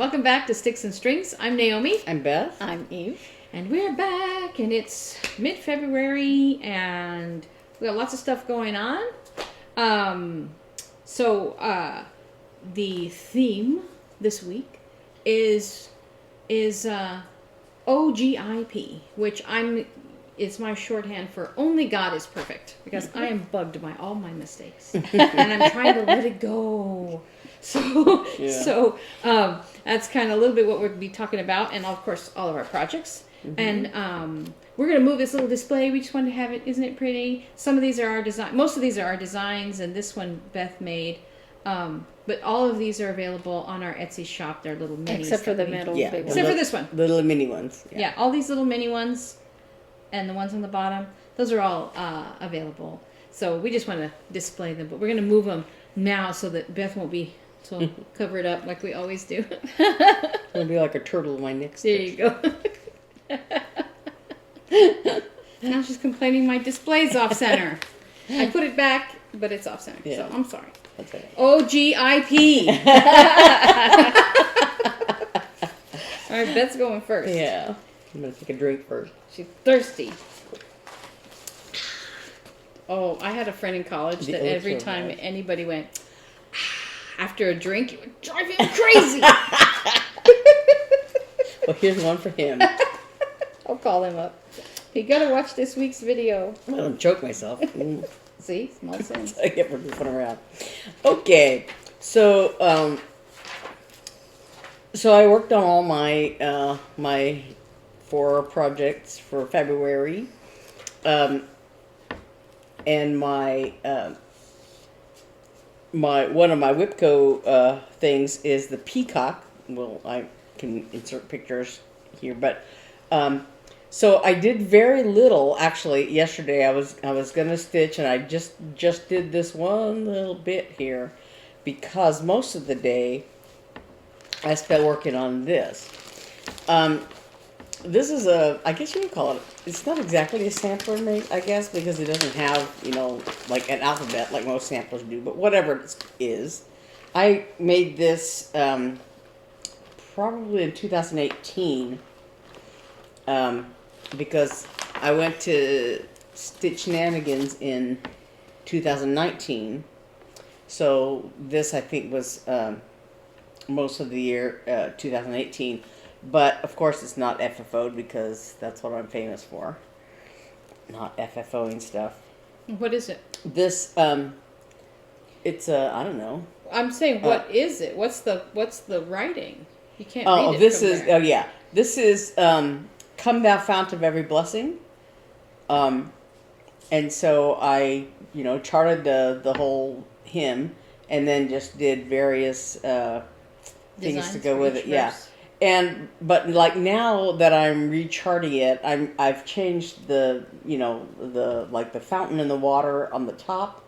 welcome back to Sticks and Strings. I'm Naomi. I'm Beth. I'm Eve. And we're back, and it's mid-February, and we got lots of stuff going on. The theme this week is O.G.I.P, which it's my shorthand for Only God is Perfect, because I am bugged by all my mistakes, and I'm trying to let it go. So that's kind of a little bit what we'll be talking about, and of course all of our projects. Mm-hmm. And we're going to move this little display. We just wanted to have it. Isn't it pretty? Some of these are our design. Most of these are our designs, and this one Beth made. But all of these are available on our Etsy shop. They're little minis. Except for the middle. Yeah. Big Except for this one. Little mini ones. Yeah, all these little mini ones and the ones on the bottom, those are all available. So we just want to display them. But we're going to move them now so that Beth won't be so covered up like we always do. It'll be like a turtle in my next There you go. Now she's complaining my display's off center. I put it back, but it's off center. Yeah. So I'm sorry. That's right. O.G.I.P. All right, Beth's going first. Yeah. I'm going to take a drink first. She's thirsty. Oh, I had a friend in college that every time anybody went after a drink, it would drive him crazy. Well, here's one for him. I'll call him up. You gotta watch this week's video. I don't choke myself. See? Small sense. I get fun around. Okay. So, I worked on all my, my 4 projects for February. And my one of my WIPCO things is the peacock. Well, I can insert pictures here, but so I did very little actually yesterday. I was gonna stitch, and I just did this one little bit here because most of the day I spent working on this. This is I guess you would call it, it's not exactly a sampler, I guess, because it doesn't have, like an alphabet like most samplers do, but whatever it is. I made this probably in 2018 because I went to Stitch Shenanigans in 2019. So this, I think, was most of the year 2018. But, of course, it's not FFO'd because that's what I'm famous for. Not FFOing stuff. What is it? This, it's I don't know. I'm saying, what is it? What's the writing? You can't read it this from is, there. oh, yeah. This is, Come Thou Fount of Every Blessing. And so I, charted the whole hymn and then just did various things to go with it. Yeah. But like now that I'm recharting it, I've changed the the fountain and the water on the top.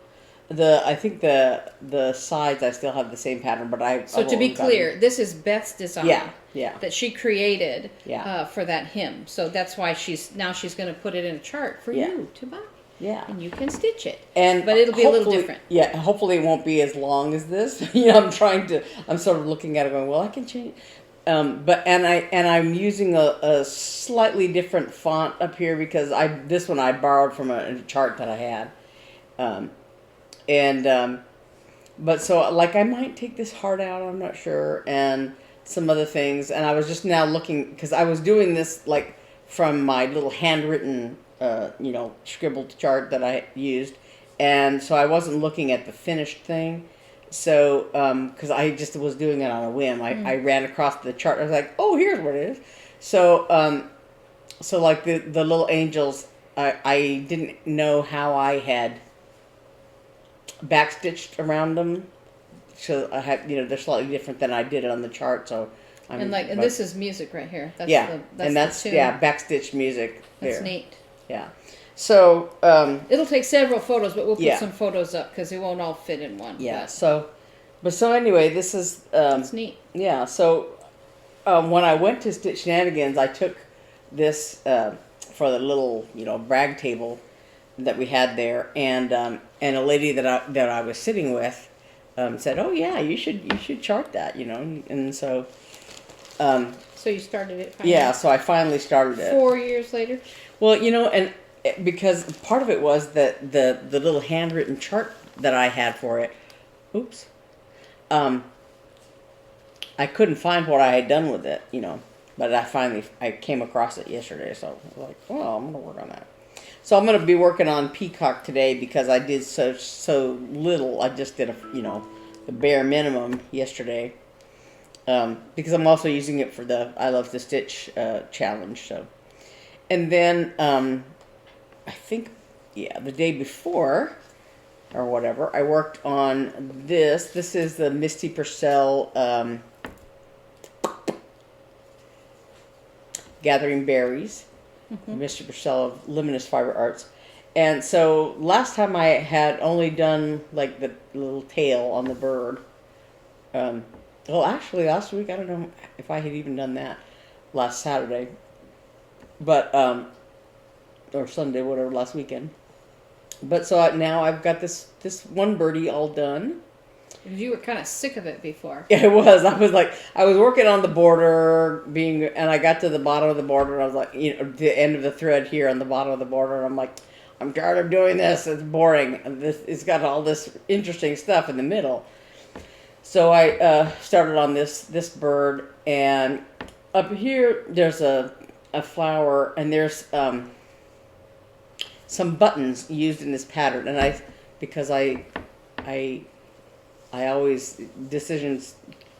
I think the sides I still have the same pattern, but So to be clear, this is Beth's design. Yeah. That she created. Yeah. For that hymn. So that's why she's going to put it in a chart for you to buy. Yeah. And you can stitch it. But it'll be a little different. Yeah. Hopefully it won't be as long as this. I'm sort of looking at it going, well, I can change. I'm using a slightly different font up here because this one I borrowed from a chart that I had, but so like I might take this heart out, I'm not sure, and some other things, and I was just now looking because I was doing this like from my little handwritten scribbled chart that I used, and so I wasn't looking at the finished thing. So, because I just was doing it on a whim, I ran across the chart. I was like, "Oh, here's what it is." So, so like the little angels, I didn't know how I had backstitched around them. So I had, they're slightly different than I did it on the chart. So, and this is music right here. That's that's the tune. backstitch music. That's there. neat. Yeah. So it'll take several photos, but we'll put some photos up because it won't all fit in one. Yeah. But so anyway, this is it's neat. Yeah. So when I went to Stitch Shenanigans, I took this for the little brag table that we had there, and a lady that I was sitting with said, "Oh yeah, you should chart that," and so So you started it finally? Yeah, so I finally started it. 4 years later? Well, and because part of it was that the little handwritten chart that I had for it, oops, I couldn't find what I had done with it, but I came across it yesterday, so I was like, well, I'm going to work on that. So I'm going to be working on Peacock today because I did so little. I just did the bare minimum yesterday. Because I'm also using it for the I Love to Stitch challenge. So, and then I think the day before or whatever, I worked on this. This is the Misty Purcell Gathering Berries. Misty Purcell of Luminous Fiber Arts. And so last time I had only done like the little tail on the bird. Well, actually, last week, I don't know if I had even done that last Saturday. But, or Sunday, whatever, last weekend. But so now I've got this one birdie all done. You were kind of sick of it before. Yeah, it was. I was working on the border, and I got to the bottom of the border, and I was like, the end of the thread here on the bottom of the border, and I'm like, I'm tired of doing this. It's boring. And it's got all this interesting stuff in the middle. So I started on this bird, and up here there's a flower, and there's some buttons used in this pattern, and because I always, decisions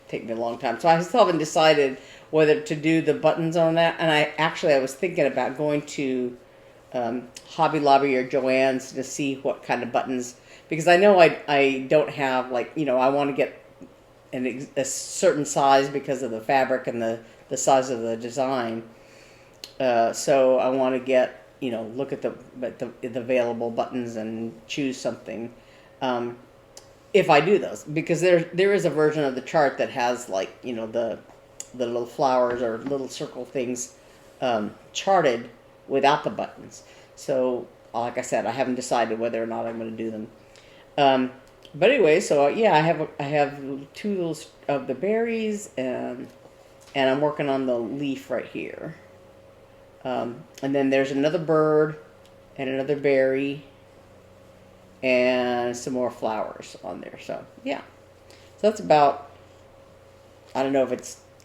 take me a long time, so I still haven't decided whether to do the buttons on that. And I was thinking about going to Hobby Lobby or Joann's to see what kind of buttons, because I know I don't have I want to get a certain size because of the fabric and the size of the design. So I want to get, look at the available buttons and choose something. If I do those, because there is a version of the chart that has the little flowers or little circle things charted without the buttons. So like I said, I haven't decided whether or not I'm going to do them. But anyway, so I have 2 of the berries, and I'm working on the leaf right here. And then there's another bird and another berry and some more flowers on there. So yeah, so that's about, I don't know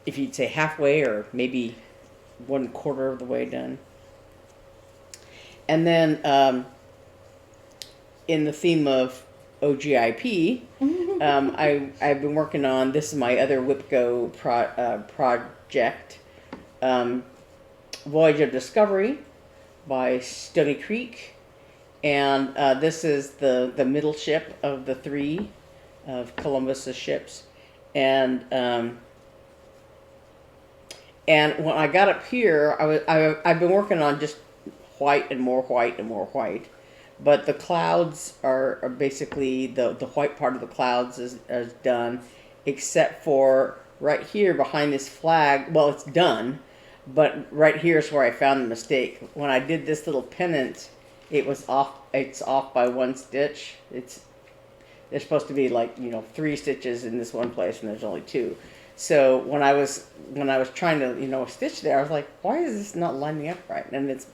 if you'd say halfway or maybe 1/4 of the way done. And then in the theme of O.G.I.P, I've been working on, this is my other WIPGO project, Voyage of Discovery by Stony Creek, and this is the middle ship of the 3 of Columbus's ships, and when I got up here, I've been working on just white and more white and more white. But the clouds are basically, the white part of the clouds is done, except for right here behind this flag. Well, it's done, but right here is where I found the mistake. When I did this little pennant, it was off. It's off by 1 stitch. There's supposed to be 3 stitches in this one place, and there's only 2. So when I was trying to stitch there, I was like, why is this not lining up right? And it's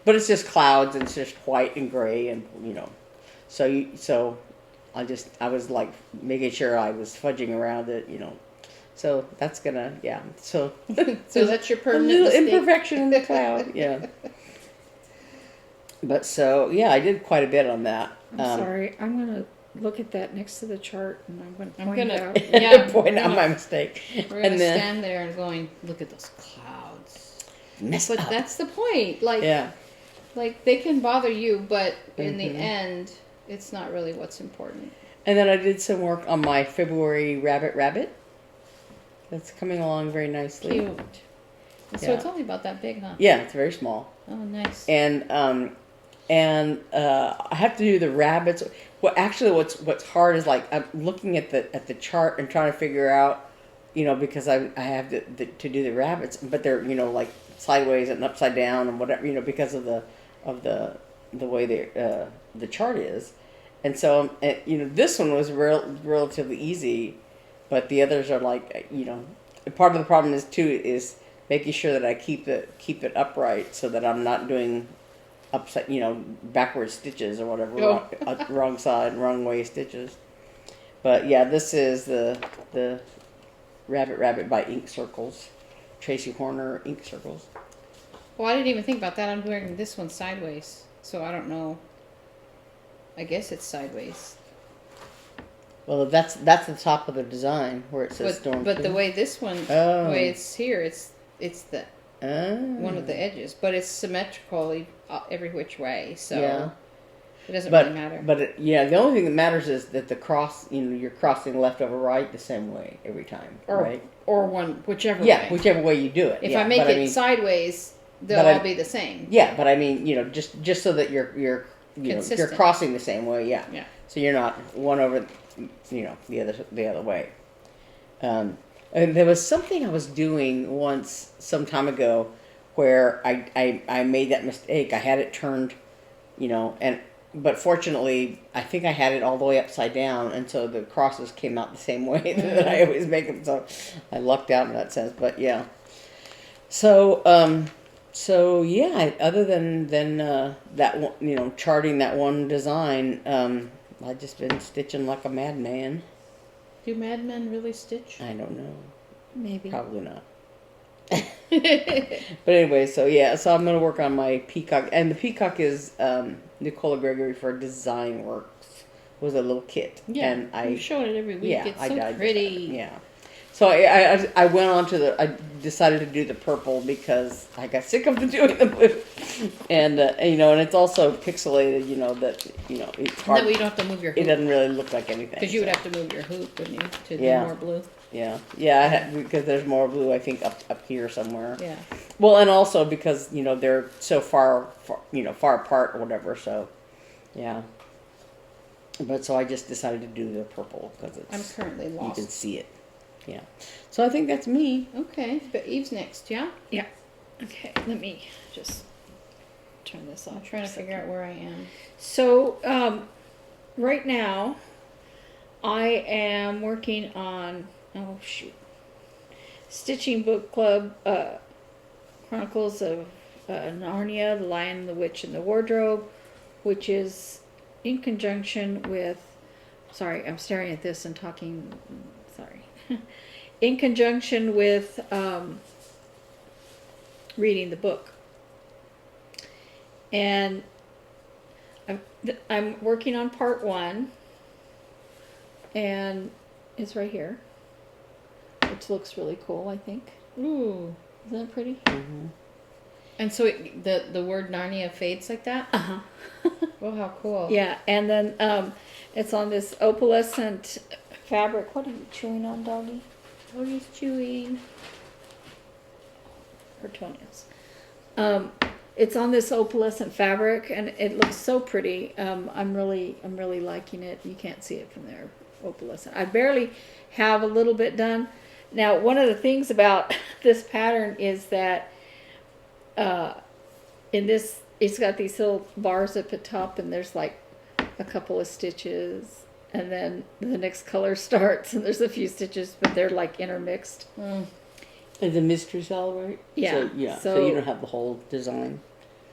but it's just clouds, and it's just white and gray, and so I was like making sure I was fudging around it, So that's gonna, so so that's your permanent a little mistake. imperfection in the cloud, yeah. But so I did quite a bit on that. I'm sorry. I'm gonna look at that next to the chart, and I'm gonna point it out. Yeah, point out my mistake. We're gonna stand there and going, look at those clouds. But that's the point. Like they can bother you, but in the end, it's not really what's important. And then I did some work on my February rabbit. That's coming along very nicely. Cute. So it's only about that big, huh? Yeah, it's very small. Oh, nice. And I have to do the rabbits. Well, actually, what's hard is I'm looking at the chart and trying to figure out, because I have to do the rabbits, but they're sideways and upside down and whatever, because of the way the chart is. And so this one was relatively easy, but the others are part of the problem is making sure that I keep it upright so that I'm not doing upside, backward stitches or whatever, wrong side, wrong way stitches. But yeah, this is the Rabbit by Ink Circles, Tracy Horner Ink Circles. Well, I didn't even think about that. I'm wearing this one sideways, so I don't know. I guess it's sideways. Well, that's the top of the design where it says Storm. But the way this one, the way it's here, it's the one of the edges, but it's symmetrical every which way, so it doesn't really matter. But the only thing that matters is that the cross, you're crossing left over right the same way every time, right? Or whichever way. Yeah, whichever way you do it. If I make it sideways, they'll all be the same. Yeah, but I mean, just so that you're crossing the same way. Yeah. Yeah. So you're not one over, the other way. And there was something I was doing once some time ago where I made that mistake. I had it turned, but fortunately I think I had it all the way upside down, and so the crosses came out the same way that I always make them. So I lucked out in that sense. But yeah. So yeah, other than that one, charting that one design, I've just been stitching like a madman. Do madmen really stitch? I don't know. Maybe. Probably not. But anyway, so I'm going to work on my peacock. And the peacock is Nicola Gregory for Design Works. It was a little kit. Yeah, and you show it every week. It's so pretty. Yeah. So I went on to I decided to do the purple because I got sick of doing the blue, and and it's also pixelated. It's hard. And that way you don't have to move your hoop. It doesn't really look like anything. Because you would have to move your hoop, wouldn't you, to do more blue? Yeah. Because there's more blue, I think, up here somewhere. Yeah. Well, and also because they're so far apart or whatever. So, yeah. But so I just decided to do the purple because I'm currently lost. You can see it. Yeah. So I think that's me. Okay. But Eve's next, yeah? Yeah. Okay, let me just turn this off. I'm trying to figure out where I am. So, right now, I am working on, Stitching Book Club, Chronicles of Narnia, The Lion, the Witch, and the Wardrobe, which is in conjunction with, sorry, I'm staring at this and talking, sorry. In conjunction with reading the book. And I'm working on part 1, and it's right here, which looks really cool, I think. Ooh. Isn't that pretty? Mm-hmm. And so the word Narnia fades like that? Uh-huh. Oh, how cool. Yeah, and then it's on this opalescent fabric. What are you chewing on, doggy? Doggy's chewing. Her toenails. It's on this opalescent fabric, and it looks so pretty. I'm really liking it. You can't see it from there. Opalescent. I barely have a little bit done. Now, one of the things about this pattern is that in this, it's got these little bars up at top, and there's like a couple of stitches, and then the next color starts, and there's a few stitches, but they're like intermixed. Mm. Is the mystery celebrate? Yeah. So you don't have the whole design.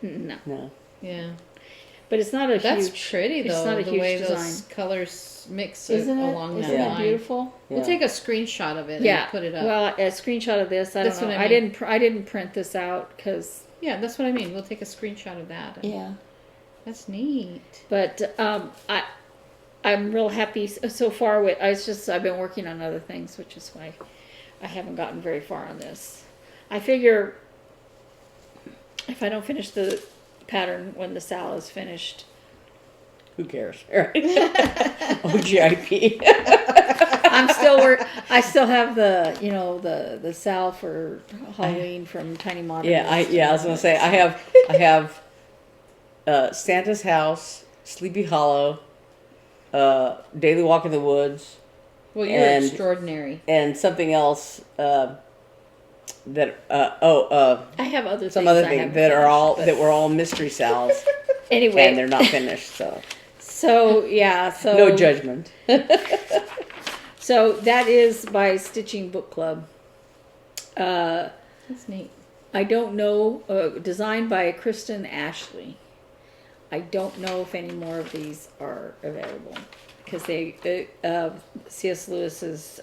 No. Yeah. But it's not a That's huge. pretty though. It's not a the huge way design. those colors mix Isn't it? along Isn't that it line. beautiful? We'll take a screenshot of it and put it up. Well, a screenshot of this. I That's don't know. what I mean. I didn't print this out because. Yeah, that's what I mean. We'll take a screenshot of that. Yeah. That's neat. But I'm real happy so far with. I've been working on other things, which is why I haven't gotten very far on this. I figure if I don't finish the pattern when the sal is finished. Who cares? Right? O.G.I.P. I still have the sal for Halloween from Tiny Modern. I was gonna say I have Santa's House, Sleepy Hollow, Daily Walk in the Woods. Well, you're extraordinary. And something else I have other some other things that were all mystery sals. Anyway, and they're not finished, so no judgment. So that is by Stitching Book Club. That's neat. I don't know, designed by Kristen Ashley. I don't know if any more of these are available because C.S. Lewis's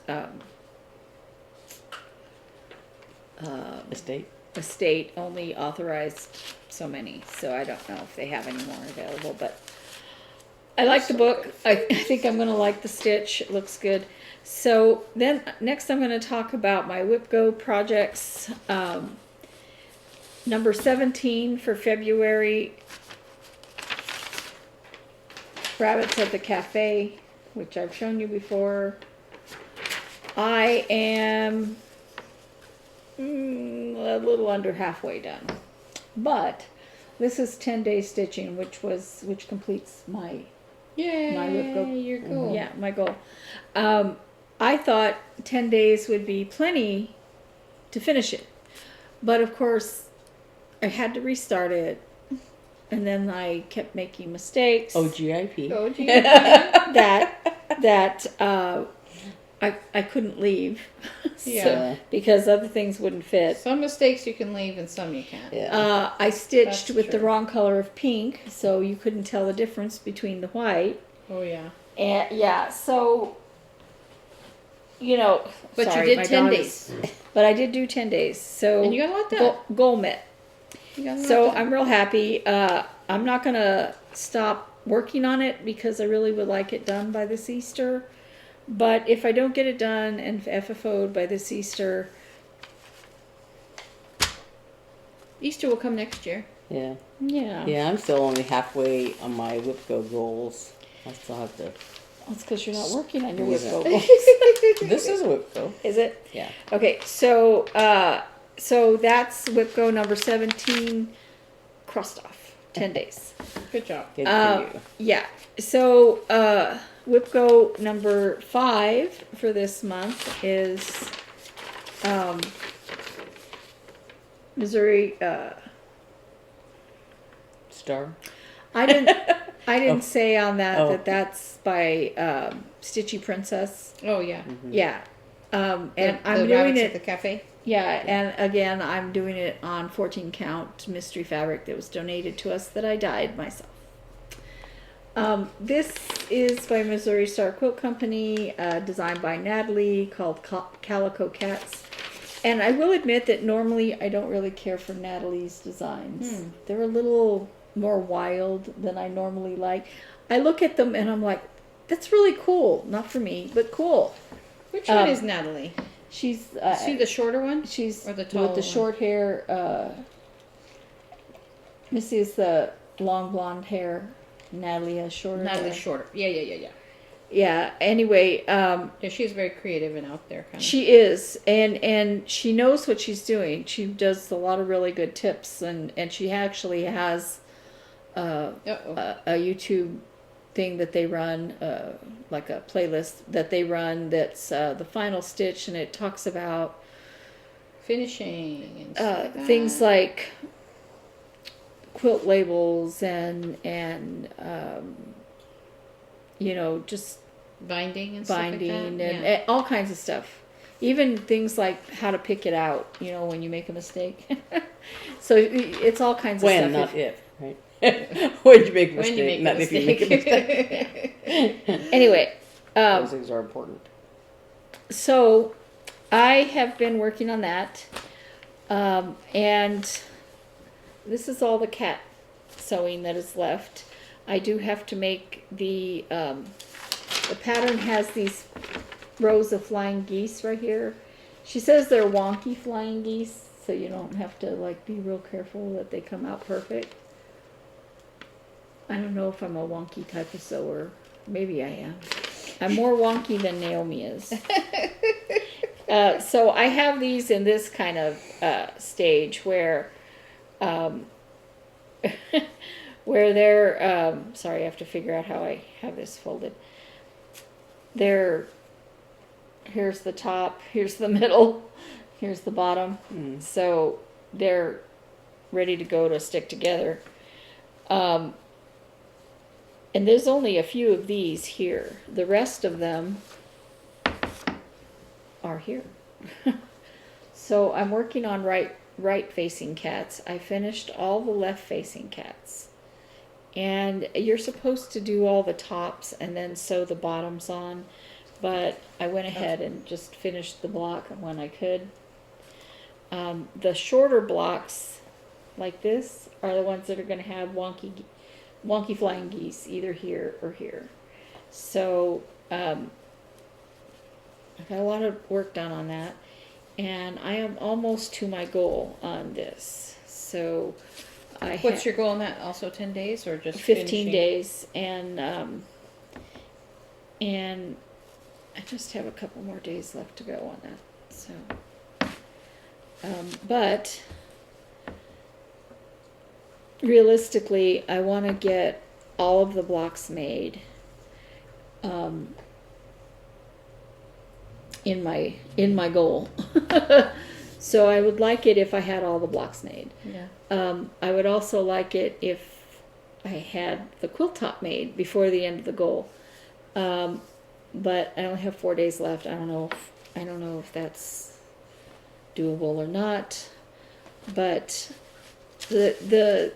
estate only authorized so many, so I don't know if they have any more available. But I like the book. I think I'm going to like the stitch. It looks good. So then next I'm going to talk about my WIP-Go projects. Number 17 for February, Rabbits at the Cafe, which I've shown you before. I am a little under halfway done, but this is 10-day stitching, which completes my WIP-Go. Your goal. Yeah, my goal. I thought 10 days would be plenty to finish it, but of course I had to restart it, and then I kept making mistakes. O.G.I.P. I couldn't leave. Yeah. Because other things wouldn't fit. Some mistakes you can leave and some you can't. Yeah. I stitched That's with the true. wrong color of pink, so you couldn't tell the difference between the white. Oh yeah. And yeah, so But sorry, you my did 10 dog days. But I did do 10 days. So And you got a lot done. Goal met. You got a lot So done. I'm real happy. I'm not gonna stop working on it because I really would like it done by this Easter. But if I don't get it done and FFO'd by this Easter, Easter will come next year. Yeah. yeah. Yeah, I'm still only halfway on my WIP-Go goals. I still have to. That's because you're not working on your Is WIP-Go it? goals. This is WIP-Go. Is it? Yeah. Okay, so that's WIP-Go number 17, crossed off, 10 days. Good job. Good for you. Yeah, so WIP-Go number 5 for this month is Missouri. Star. I didn't say on that Oh. that's by Stitchy Princess. Oh yeah. Yeah, and I'm the doing rabbits it. at the cafe. Yeah, and again, I'm doing it on 14 count mystery fabric that was donated to us that I dyed myself. This is by Missouri Star Quilt Company, designed by Natalie, called Calico Cats. And I will admit that normally I don't really care for Natalie's designs. They're a little more wild than I normally like. I look at them and I'm like, that's really cool. Not for me, but cool. Which one is Natalie? She's Is she the shorter one? she's or the with taller the one? short hair. Missy is the long blonde hair. Natalie has shorter Natalie's hair. shorter. Yeah. Yeah. Anyway, Yeah, she's very creative and out there kind of. she is, and she knows what she's doing. She does a lot of really good tips, and she actually has a YouTube thing that they run, like a playlist that they run that's the final stitch, and it talks about finishing and stuff like things that. like quilt labels and just binding and binding stuff like that. and all kinds of stuff. Even things like how to pick it out, when you make a mistake. So it's all kinds of When, stuff. not if, right? When you make a When mistake, you make not a if you make a mistake. mistake. Anyway, Those things are important. so I have been working on that. And this is all the cat sewing that is left. I do have to make the pattern has these rows of flying geese right here. She says they're wonky flying geese, so you don't have to be real careful that they come out perfect. I don't know if I'm a wonky type of sewer. Maybe I am. I'm more wonky than Naomi is. So I have these in this kind of stage where where they're sorry, I have to figure out how I have this folded. Here's the top, here's the middle, here's the bottom. So they're ready to go to stick together. And there's only a few of these here. The rest of them are here. So I'm working on right facing cats. I finished all the left facing cats. And you're supposed to do all the tops and then sew the bottoms on, but I went ahead and just finished the block when I could. The shorter blocks, like this, are the ones that are going to have wonky flying geese, either here or here. So I've got a lot of work done on that, and I am almost to my goal on this. So What's your goal on that? Also 10 days or just 15 finishing? days, and I just have a couple more days left to go on that. So, but realistically, I want to get all of the blocks made in my goal. So I would like it if I had all the blocks made. Yeah. I would also like it if I had the quilt top made before the end of the goal. But I only have 4 days left. I don't know if that's doable or not. But the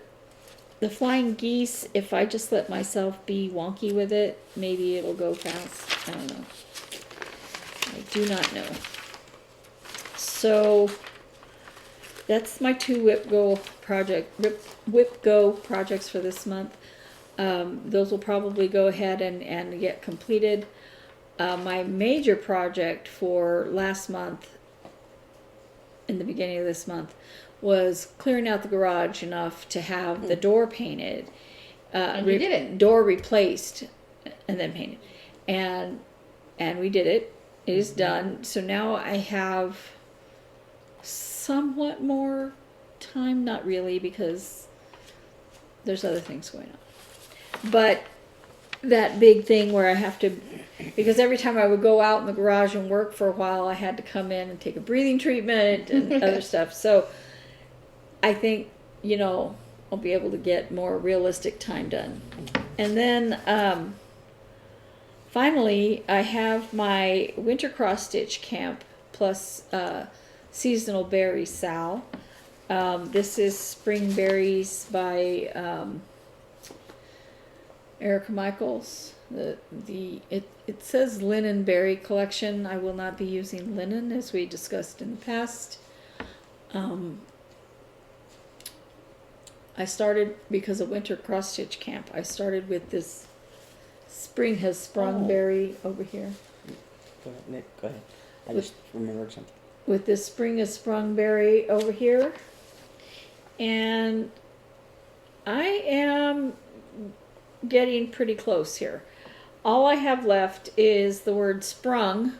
flying geese, if I just let myself be wonky with it, maybe it'll go fast. I don't know. I do not know. So that's my 2 Whip Go projects for this month. Those will probably go ahead and get completed. My major project for last month, in the beginning of this month, was clearing out the garage enough to have the door painted. And you did it. Door replaced and then painted. And we did it. It is done. So now I have somewhat more time, not really, because there's other things going on. But that big thing where I have to, because every time I would go out in the garage and work for a while, I had to come in and take a breathing treatment and other stuff. So I think, I'll be able to get more realistic time done. And then finally, I have my Winter Crossstitch Camp plus seasonal berry sal. This is Spring Berries by Erica Michaels. It says Linen Berry Collection. I will not be using linen, as we discussed in the past. I started, because of Winter Crossstitch Camp, I started with this Spring Has Sprung berry over here. Go ahead, Nick. Go ahead. I just remembered something. With this Spring Has Sprung berry over here. And I am getting pretty close here. All I have left is the word sprung,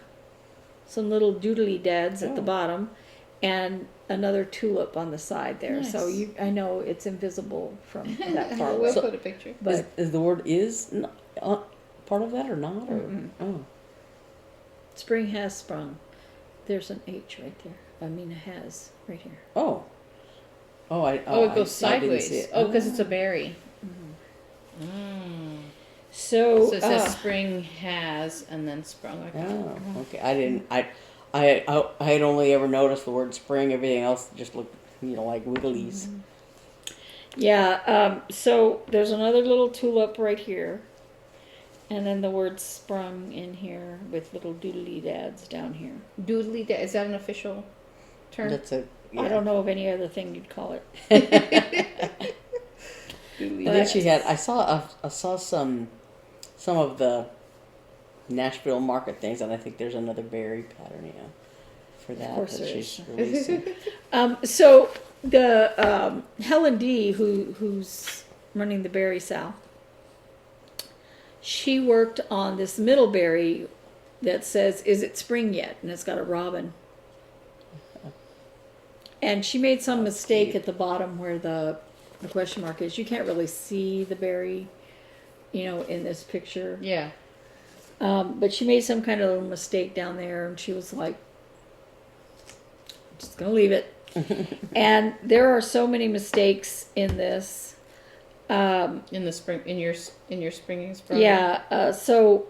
some little doodly dads at the bottom, and another tulip on the side there. Nice. So I know it's invisible from that far away. We'll put a picture. But Is the word part of that or not? Or? Oh. spring has sprung. There's an H right there. I mean, it has right here. Oh. It goes I didn't see sideways. it. Because it's a berry. So So it says spring has and then sprung. Okay. Oh, okay. I didn't. I had only ever noticed the word spring. Everything else just looked, like wigglies. yeah. So there's another little tulip right here, and then the word sprung in here with little doodly dads down here. Doodly dad. Is that an official term? That's a. Yeah. I don't know of any other thing you'd call it. And then she had. I saw some of the Nashville market things, and I think there's another berry pattern, for that. Of course that there she's is. releasing. So the Helen D, who's running the berry sal, she worked on this middle berry that says, "Is it spring yet?" And it's got a robin. And she made some mistake at the bottom where the question mark is. You can't really see the berry, in this picture. Yeah. But she made some kind of little mistake down there, and she was like, "I'm just gonna leave it." And there are so many mistakes in this. In the spring, in your springing sprung. Yeah. So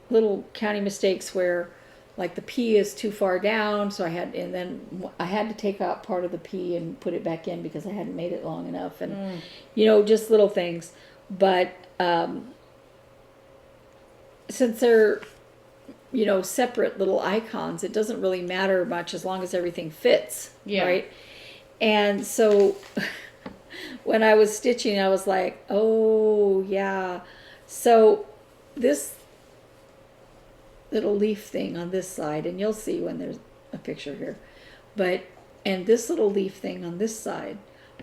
little county mistakes where like the P is too far down, so I had to take out part of the P and put it back in because I hadn't made it long enough, and just little things. But since they're separate little icons, it doesn't really matter much as long as everything fits, right? And so when I was stitching, I was like, oh yeah. So this little leaf thing on this side, and you'll see when there's a picture here, and this little leaf thing on this side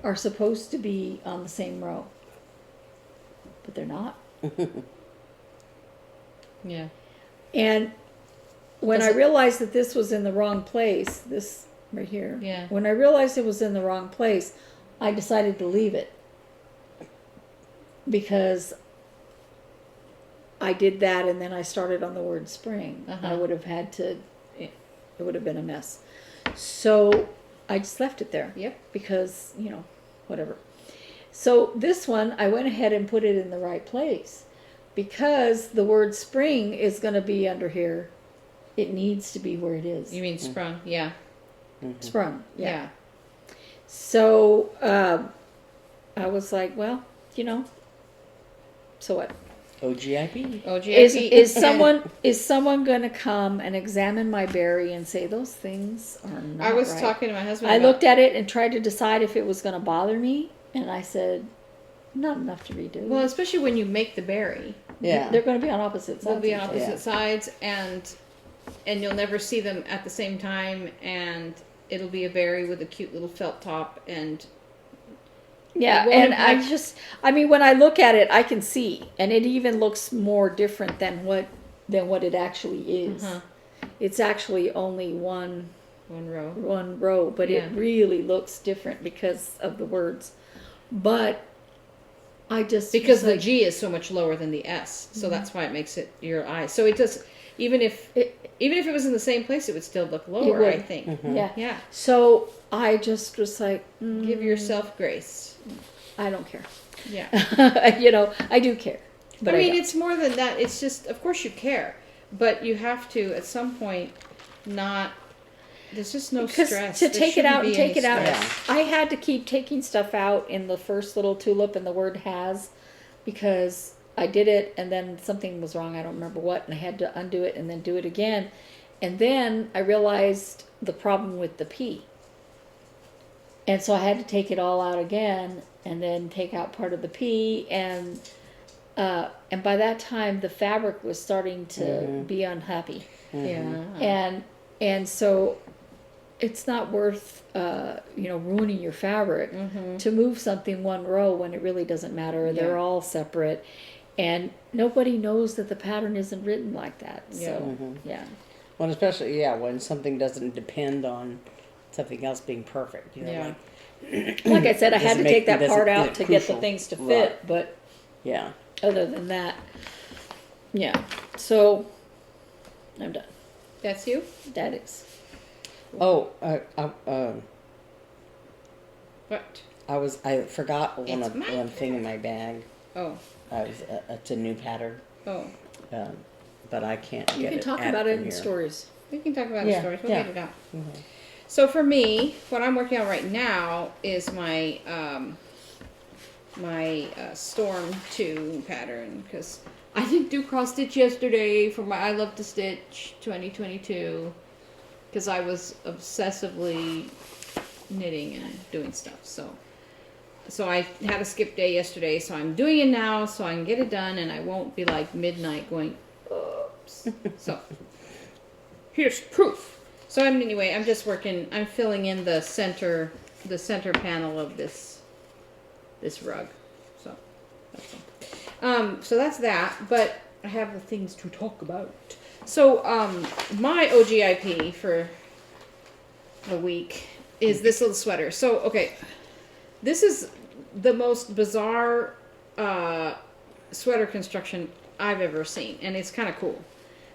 are supposed to be on the same row, but they're not. Yeah. And when I realized that this was in the wrong place, this right here, when I realized it was in the wrong place, I decided to leave it, because I did that and then I started on the word spring. I would have had to, it would have been a mess. So I just left it there. Yep. Because, whatever. So this one, I went ahead and put it in the right place. Because the word spring is going to be under here, it needs to be where it is. You mean sprung? Yeah. Sprung, yeah. So I was like, well, so what? O.G.I.P. O.G.I.P. Is someone going to come and examine my berry and say those things are not I was right? talking to my husband. I looked at it and tried to decide if it was going to bother me, and I said, not enough to redo. Well, especially when you make the berry. Yeah. They're going to be on opposite sides. They'll be on opposite sides, and you'll never see them at the same time, and it'll be a berry with a cute little felt top, and yeah, and I mean, when I look at it, I can see, and it even looks more different than what it actually is. It's actually only one row, but it really looks different because of the words. But I just because the G is so much lower than the S, so that's why it makes it your I. So it does. Even if it was in the same place, it would still look lower. I think. Yeah. So I just was like, give yourself grace. I don't care. Yeah. I do care. But I mean, it's more than that. It's just, of course you care, but you have to at some point not. There's just no stress. To take it out and take it out. Yeah. I had to keep taking stuff out in the first little tulip and the word has, because I did it and then something was wrong. I don't remember what, and I had to undo it and then do it again. And then I realized the problem with the P. And so I had to take it all out again and then take out part of the P, and by that time the fabric was starting to be unhappy. Yeah. And so it's not worth ruining your fabric to move something one row when it really doesn't matter. They're all separate, and nobody knows that the pattern isn't written like that. So Well, especially when something doesn't depend on something else being perfect. Like I said, I had to take that part out to get the things to fit, but other than that, so I'm done. That's you? That is. Oh, What? I forgot one thing in my bag. Oh. It's a new pattern. Oh. But I can't You get can it talk out about it from in here. stories. We can talk about the stories. We'll get it out. Mm-hmm. So for me, what I'm working on right now is my Storm 2 pattern, because I didn't do cross stitch yesterday for my I Love to Stitch 2022, because I was obsessively knitting and doing stuff. So I had a skip day yesterday, so I'm doing it now so I can get it done, and I won't be like midnight going, oops. So here's proof. So I'm just working. I'm filling in the center panel of this rug. So that's all. So that's that. But I have the things to talk about. So my O.G.I.P. for the week is this little sweater. So okay, this is the most bizarre sweater construction I've ever seen, and it's kind of cool.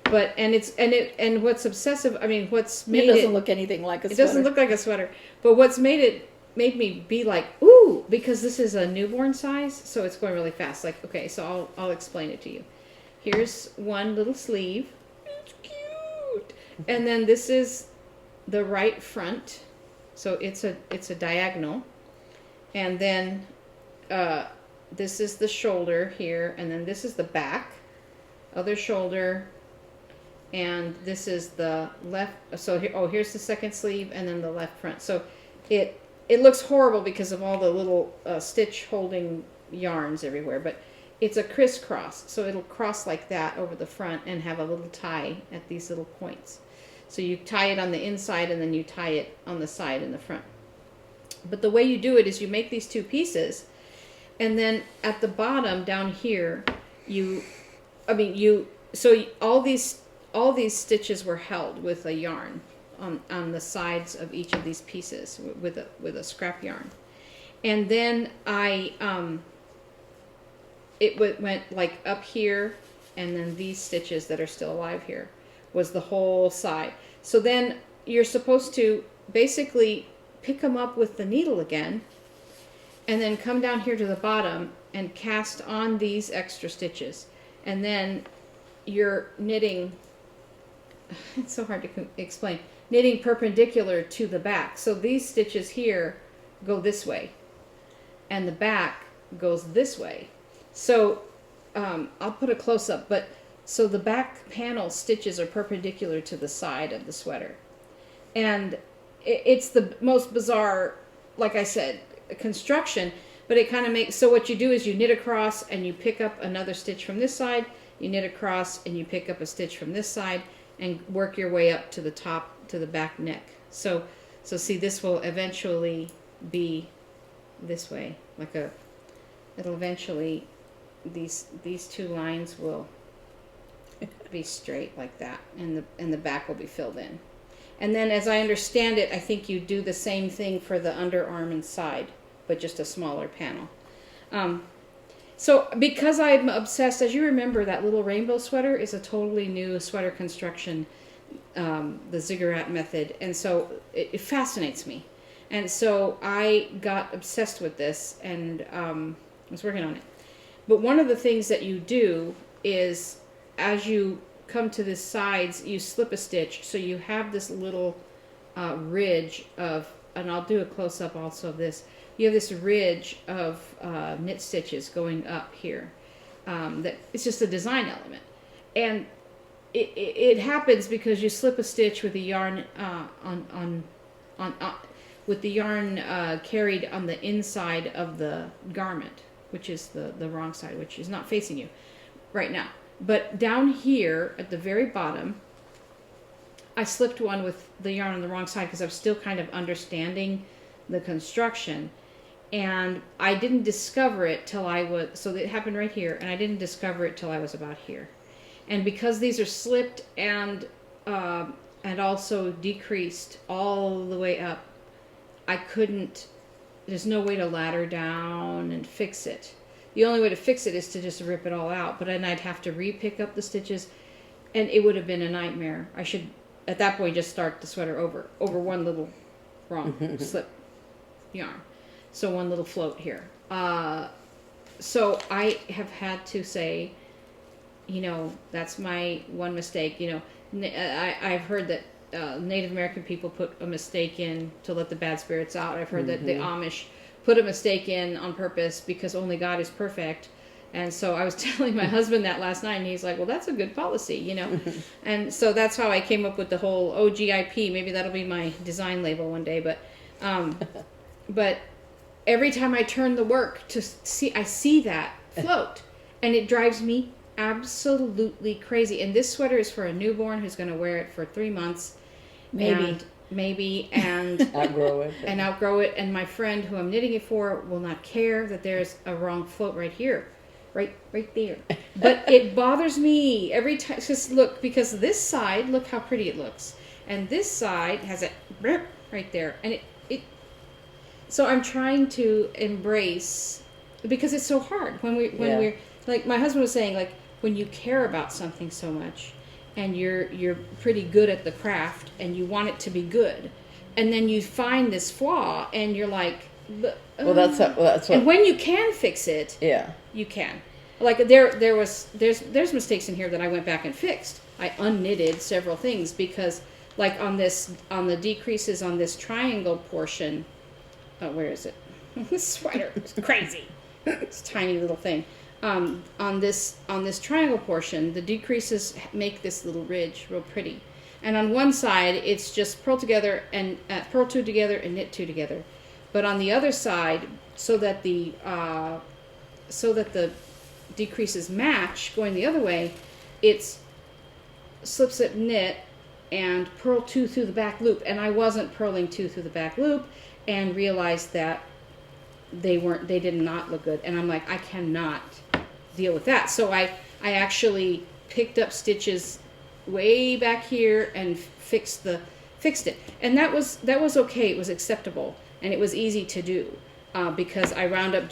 But what's obsessive? I mean, what's made it doesn't look anything like a sweater. It doesn't look like a sweater. But what's made me be like, ooh, because this is a newborn size, so it's going really fast. Like, okay, so I'll explain it to you. Here's one little sleeve. It's cute. And then this is the right front, so it's a diagonal, and then this is the shoulder here, and then this is the back, other shoulder, and this is the left. So here, here's the second sleeve, and then the left front. So it looks horrible because of all the little stitch holding yarns everywhere, but it's a crisscross, so it'll cross like that over the front and have a little tie at these little points. So you tie it on the inside and then you tie it on the side in the front. But the way you do it is you make these two pieces, and then at the bottom down here, so all these stitches were held with a yarn on the sides of each of these pieces with a scrap yarn. And then it went like up here, and then these stitches that are still alive here was the whole side. So then you're supposed to basically pick them up with the needle again, and then come down here to the bottom and cast on these extra stitches. And then you're knitting, it's so hard to explain, knitting perpendicular to the back. So these stitches here go this way, and the back goes this way. So I'll put a close-up, but so the back panel stitches are perpendicular to the side of the sweater. And it's the most bizarre, like I said, construction, but it kind of makes, so what you do is you knit across and you pick up another stitch from this side, you knit across and you pick up a stitch from this side and work your way up to the top, to the back neck. So see, this will eventually be this way, it'll eventually, these two lines will be straight like that, and the back will be filled in. And then, as I understand it, I think you do the same thing for the underarm and side, but just a smaller panel. So because I'm obsessed, as you remember, that little rainbow sweater is a totally new sweater construction, the ziggurat method, and so it fascinates me. And so I got obsessed with this, and was working on it. But one of the things that you do is, as you come to the sides, you slip a stitch, so you have this little ridge of, and I'll do a close-up also of this, you have this ridge of knit stitches going up here. That it's just a design element. And it happens because you slip a stitch with the yarn with the yarn carried on the inside of the garment, which is the wrong side, which is not facing you right now. But down here at the very bottom, I slipped one with the yarn on the wrong side because I was still kind of understanding the construction. And I didn't discover it till I was, so it happened right here, and I didn't discover it till I was about here. And because these are slipped and also decreased all the way up, I couldn't, there's no way to ladder down and fix it. The only way to fix it is to just rip it all out, but then I'd have to re-pick up the stitches, and it would have been a nightmare. I should, at that point, just start the sweater over one little wrong slip yarn. So one little float here. So I have had to say, that's my one mistake. I've heard that Native American people put a mistake in to let the bad spirits out. I've heard that the Amish put a mistake in on purpose because only God is perfect. And so I was telling my husband that last night, and he's like, well, that's a good policy, And so that's how I came up with the whole O.G.I.P. Maybe that'll be my design label one day. But every time I turn the work to see, I see that float, and it drives me absolutely crazy. And this sweater is for a newborn who's going to wear it for 3 months. Maybe, and outgrow it. And my friend who I'm knitting it for will not care that there's a wrong float right here, right there. But it bothers me every time. Just look, because this side, look how pretty it looks, and this side has a rip right there, and it. So I'm trying to embrace, because it's so hard when we're like my husband was saying, like when you care about something so much. And you're pretty good at the craft, and you want it to be good, and then you find this flaw, and you're like, that's what. And when you can fix it, you can. Like there's mistakes in here that I went back and fixed, I unknitted several things because, like on the decreases on this triangle portion, where is it? This sweater is crazy. It's a tiny little thing. On this triangle portion, the decreases make this little ridge real pretty. And on one side, it's just purl together and purl 2 together and knit 2 together. But on the other side, so that the decreases match going the other way, it's slip slip knit and purl 2 through the back loop. And I wasn't purling 2 through the back loop, and realized that they did not look good. And I'm like, I cannot deal with that. So I actually picked up stitches way back here and fixed it. And that was okay. It was acceptable, and it was easy to do because I wound up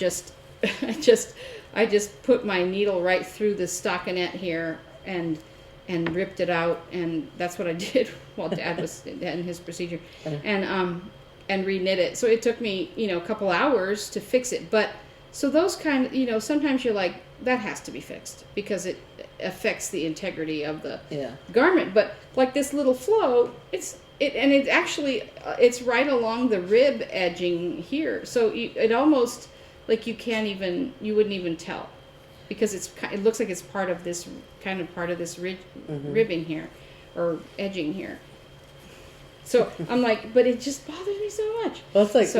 I just put my needle right through the stockinette here and ripped it out, and that's what I did while Dad was in his procedure, and reknit it. So it took me, a couple hours to fix it. But so those kind of, sometimes you're like, that has to be fixed because it affects the integrity of the garment. But like this little flow, it's right along the rib edging here. So it almost like you wouldn't even tell, because it looks like it's part of this ribbing here or edging here. So I'm like, but it just bothers me so much. Well, it's like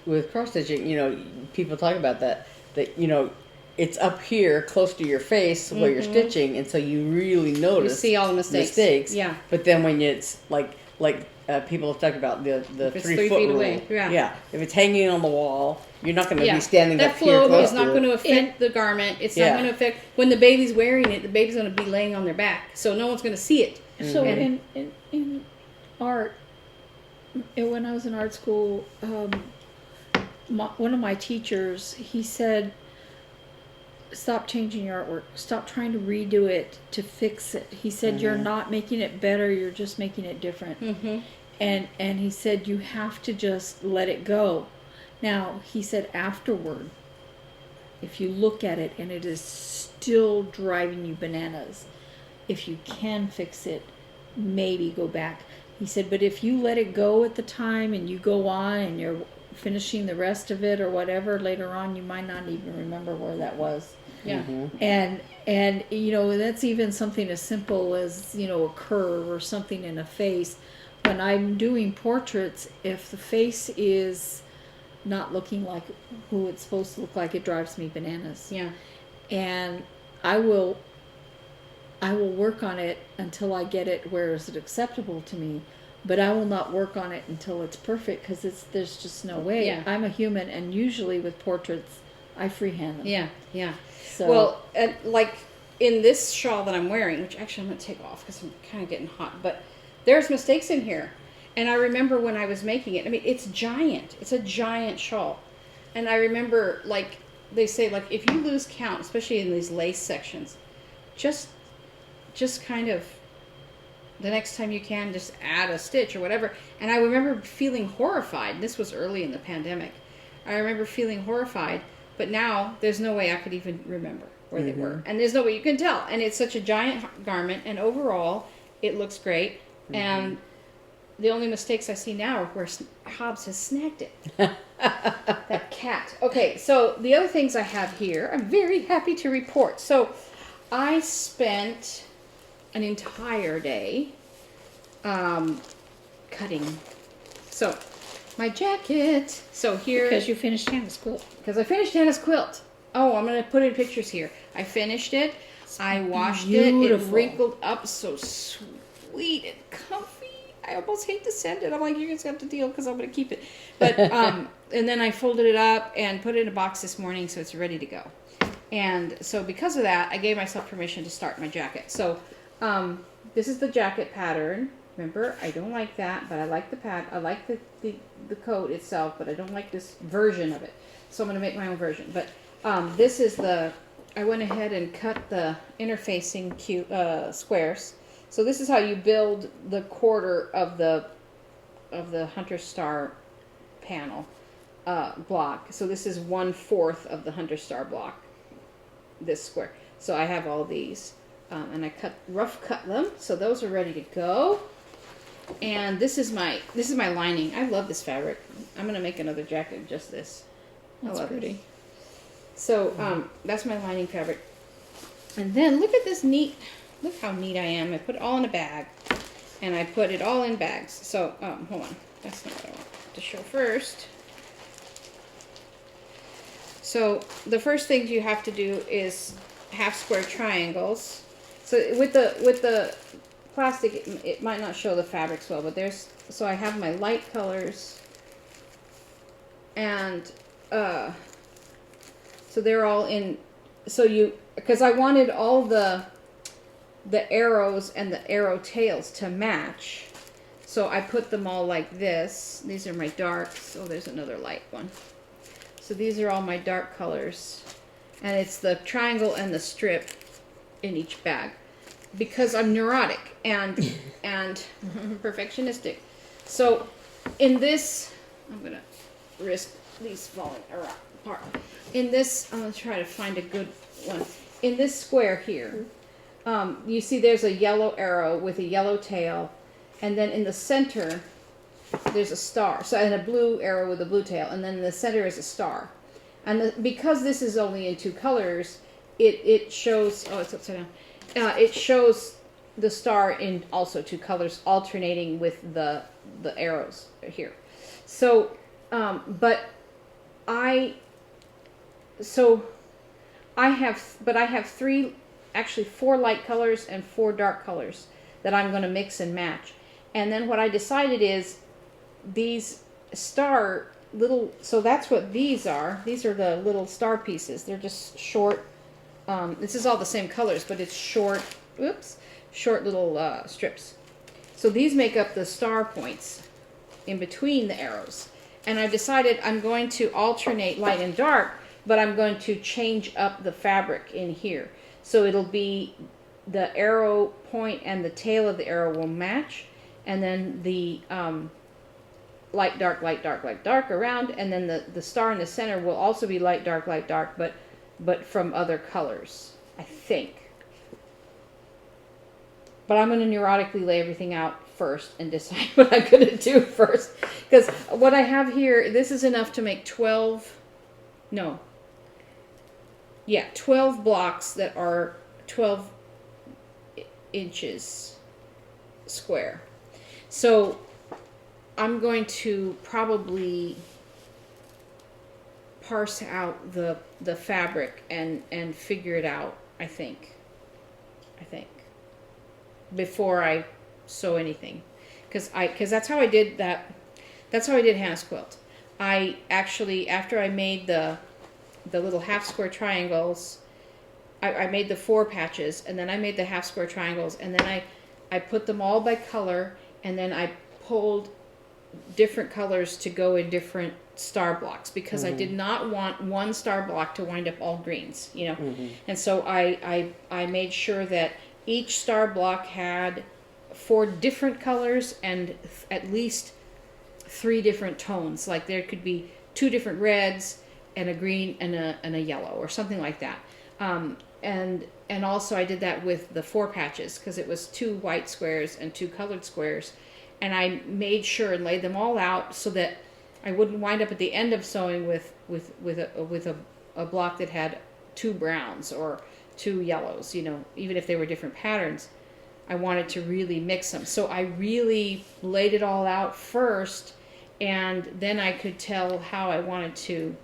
with cross stitching, people talk about that it's up here close to your face where you're stitching, and so you really notice. You see all the mistakes. Yeah. But then when it's like people have talked about the 3 foot rule. Away. Yeah. If it's hanging on the wall, you're not going to be standing up here. That flow is not going to affect the garment. It's not going to affect when the baby's wearing it. The baby's going to be laying on their back, so no one's going to see it. So in art, when I was in art school, one of my teachers, he said, stop changing your artwork. Stop trying to redo it to fix it. He said, you're not making it better, you're just making it different. And he said, you have to just let it go. Now, he said afterward, if you look at it and it is still driving you bananas, if you can fix it, maybe go back. He said, but if you let it go at the time and you go on and you're finishing the rest of it or whatever later on, you might not even remember where that was. Yeah. And that's even something as simple as, a curve or something in a face. When I'm doing portraits, if the face is not looking like who it's supposed to look like, it drives me bananas. Yeah. And I will work on it until I get it where is it acceptable to me, but I will not work on it until it's perfect, because there's just no way. Yeah. I'm a human, and usually with portraits, I freehand them. Yeah. So, well, like in this shawl that I'm wearing, which actually I'm going to take off because I'm kind of getting hot, but there's mistakes in here. And I remember when I was making it, it's giant. It's a giant shawl. And I remember, like, they say, like, if you lose count, especially in these lace sections, just kind of the next time you can, just add a stitch or whatever. And I remember feeling horrified. This was early in the pandemic. I remember feeling horrified, but now there's no way I could even remember where they were. And there's no way you can tell. And it's such a giant garment, and overall, it looks great. And the only mistakes I see now are where Hobbs has snagged it. That cat. Okay, so the other things I have here, I'm very happy to report. So I spent an entire day cutting. So my jacket. So here, because you finished Hannah's quilt. Because I finished Hannah's quilt. Oh, I'm going to put in pictures here. I finished it. I washed it. It wrinkled up so sweet and comfy. I almost hate to send it. I'm like, you're just going to have to deal because I'm going to keep it. But and then I folded it up and put it in a box this morning so it's ready to go. And so because of that, I gave myself permission to start my jacket. So this is the jacket pattern. Remember, I don't like that, but I like the I like the coat itself, but I don't like this version of it. So I'm going to make my own version. But this is I went ahead and cut the interfacing squares. So this is how you build the quarter of the Hunter Star panel block. So this is 1/4 of the Hunter Star block. This square. So I have all these. and I rough cut them, so those are ready to go. And this is my lining. I love this fabric. I'm gonna make another jacket of just this. That's pretty. So that's my lining fabric. And then look at this neat. Look how neat I am. I put it all in a bag, and I put it all in bags. So hold on. That's not what I want to show first. So the first thing you have to do is half square triangles. So with the plastic, it might not show the fabrics well, but so I have my light colors, and so they're all in. So because I wanted all the arrows and the arrow tails to match, so I put them all like this. These are my darks. Oh, there's another light one. So these are all my dark colors, and it's the triangle and the strip in each bag, because I'm neurotic and perfectionistic. So in this, I'm gonna risk these falling apart. In this, I'm gonna try to find a good one. In this square here, you see there's a yellow arrow with a yellow tail, and then in the center there's a star. So, and a blue arrow with a blue tail, and then in the center is a star. And because this is only in 2 colors, it shows. Oh, it's upside down. It shows the star in also 2 colors, alternating with the arrows here. So, but I have 4 light colors and 4 dark colors that I'm going to mix and match. And then what I decided is these star little, so that's what these are. These are the little star pieces. They're just short. This is all the same colors, but it's short little strips. So these make up the star points in between the arrows. And I decided I'm going to alternate light and dark, but I'm going to change up the fabric in here. So it'll be the arrow point and the tail of the arrow will match, and then the light, dark, light, dark, light, dark around, and then the star in the center will also be light, dark, but from other colors, I think. But I'm going to neurotically lay everything out first and decide what I'm going to do first. Because what I have here, this is enough to make 12 blocks that are 12 inches square. So I'm going to probably parse out the fabric and figure it out, I think, before I sew anything. Because that's how I did that. That's how I did Hannah's quilt. I actually, after I made the little half square triangles, I made the 4 patches, and then I made the half square triangles, and then I put them all by color, and then I pulled different colors to go in different star blocks, because I did not want one star block to wind up all greens, you know. And so I made sure that each star block had 4 different colors and at least 3 different tones. Like there could be 2 different reds and a green and a yellow or something like that. And also I did that with the 4 patches, because it was 2 white squares and 2 colored squares, and I made sure and laid them all out so that I wouldn't wind up at the end of sewing with a block that had 2 browns or 2 yellows, you know, even if they were different patterns. I wanted to really mix them. So I really laid it all out first, and then I could tell how I wanted to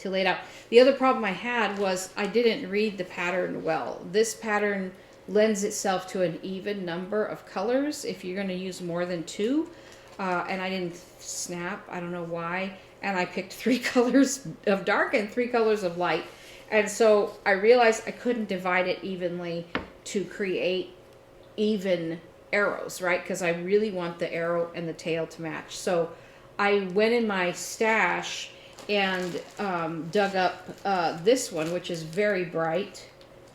lay it out. The other problem I had was I didn't read the pattern well. This pattern lends itself to an even number of colors if you're going to use more than 2. And I didn't snap. I don't know why. And I picked 3 colors of dark and 3 colors of light. And so I realized I couldn't divide it evenly to create even arrows, right? Because I really want the arrow and the tail to match. So I went in my stash and dug up this one, which is very bright,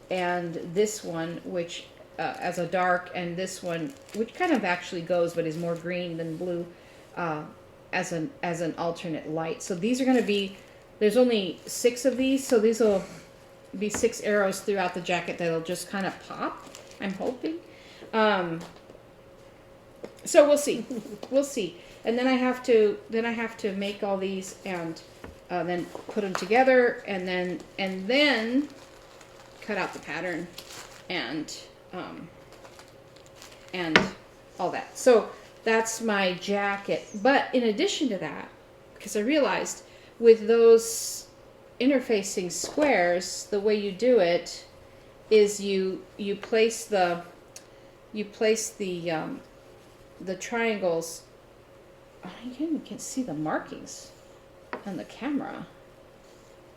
and this one, which as a dark, and this one, which kind of actually goes but is more green than blue, as an alternate light. So these are going to be, there's only 6 of these, so these will be 6 arrows throughout the jacket that'll just kind of pop. I'm hoping. So we'll see. We'll see. And then I have to make all these and then put them together and then cut out the pattern and all that. So that's my jacket. But in addition to that, because I realized with those interfacing squares, the way you do it is you place the triangles. Oh, you can see the markings on the camera.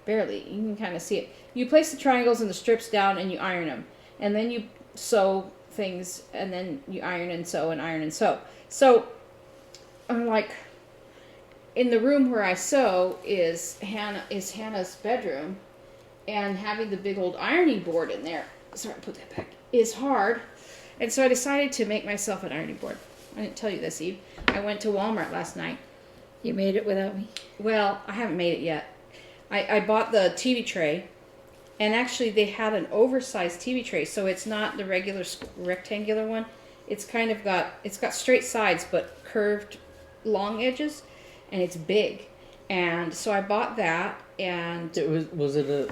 Barely. You can kind of see it. You place the triangles and the strips down and you iron them. And then you sew things and then you iron and sew and iron and sew. So I'm like, in the room where I sew is Hannah's bedroom, and having the big old ironing board in there, sorry, put that back, is hard. And so I decided to make myself an ironing board. I didn't tell you this, Eve. I went to Walmart last night. You made it without me? Well, I haven't made it yet. I bought the TV tray, and actually they had an oversized TV tray, so it's not the regular rectangular one. It's kind of it's got straight sides but curved long edges, and it's big. And so I bought that, and was it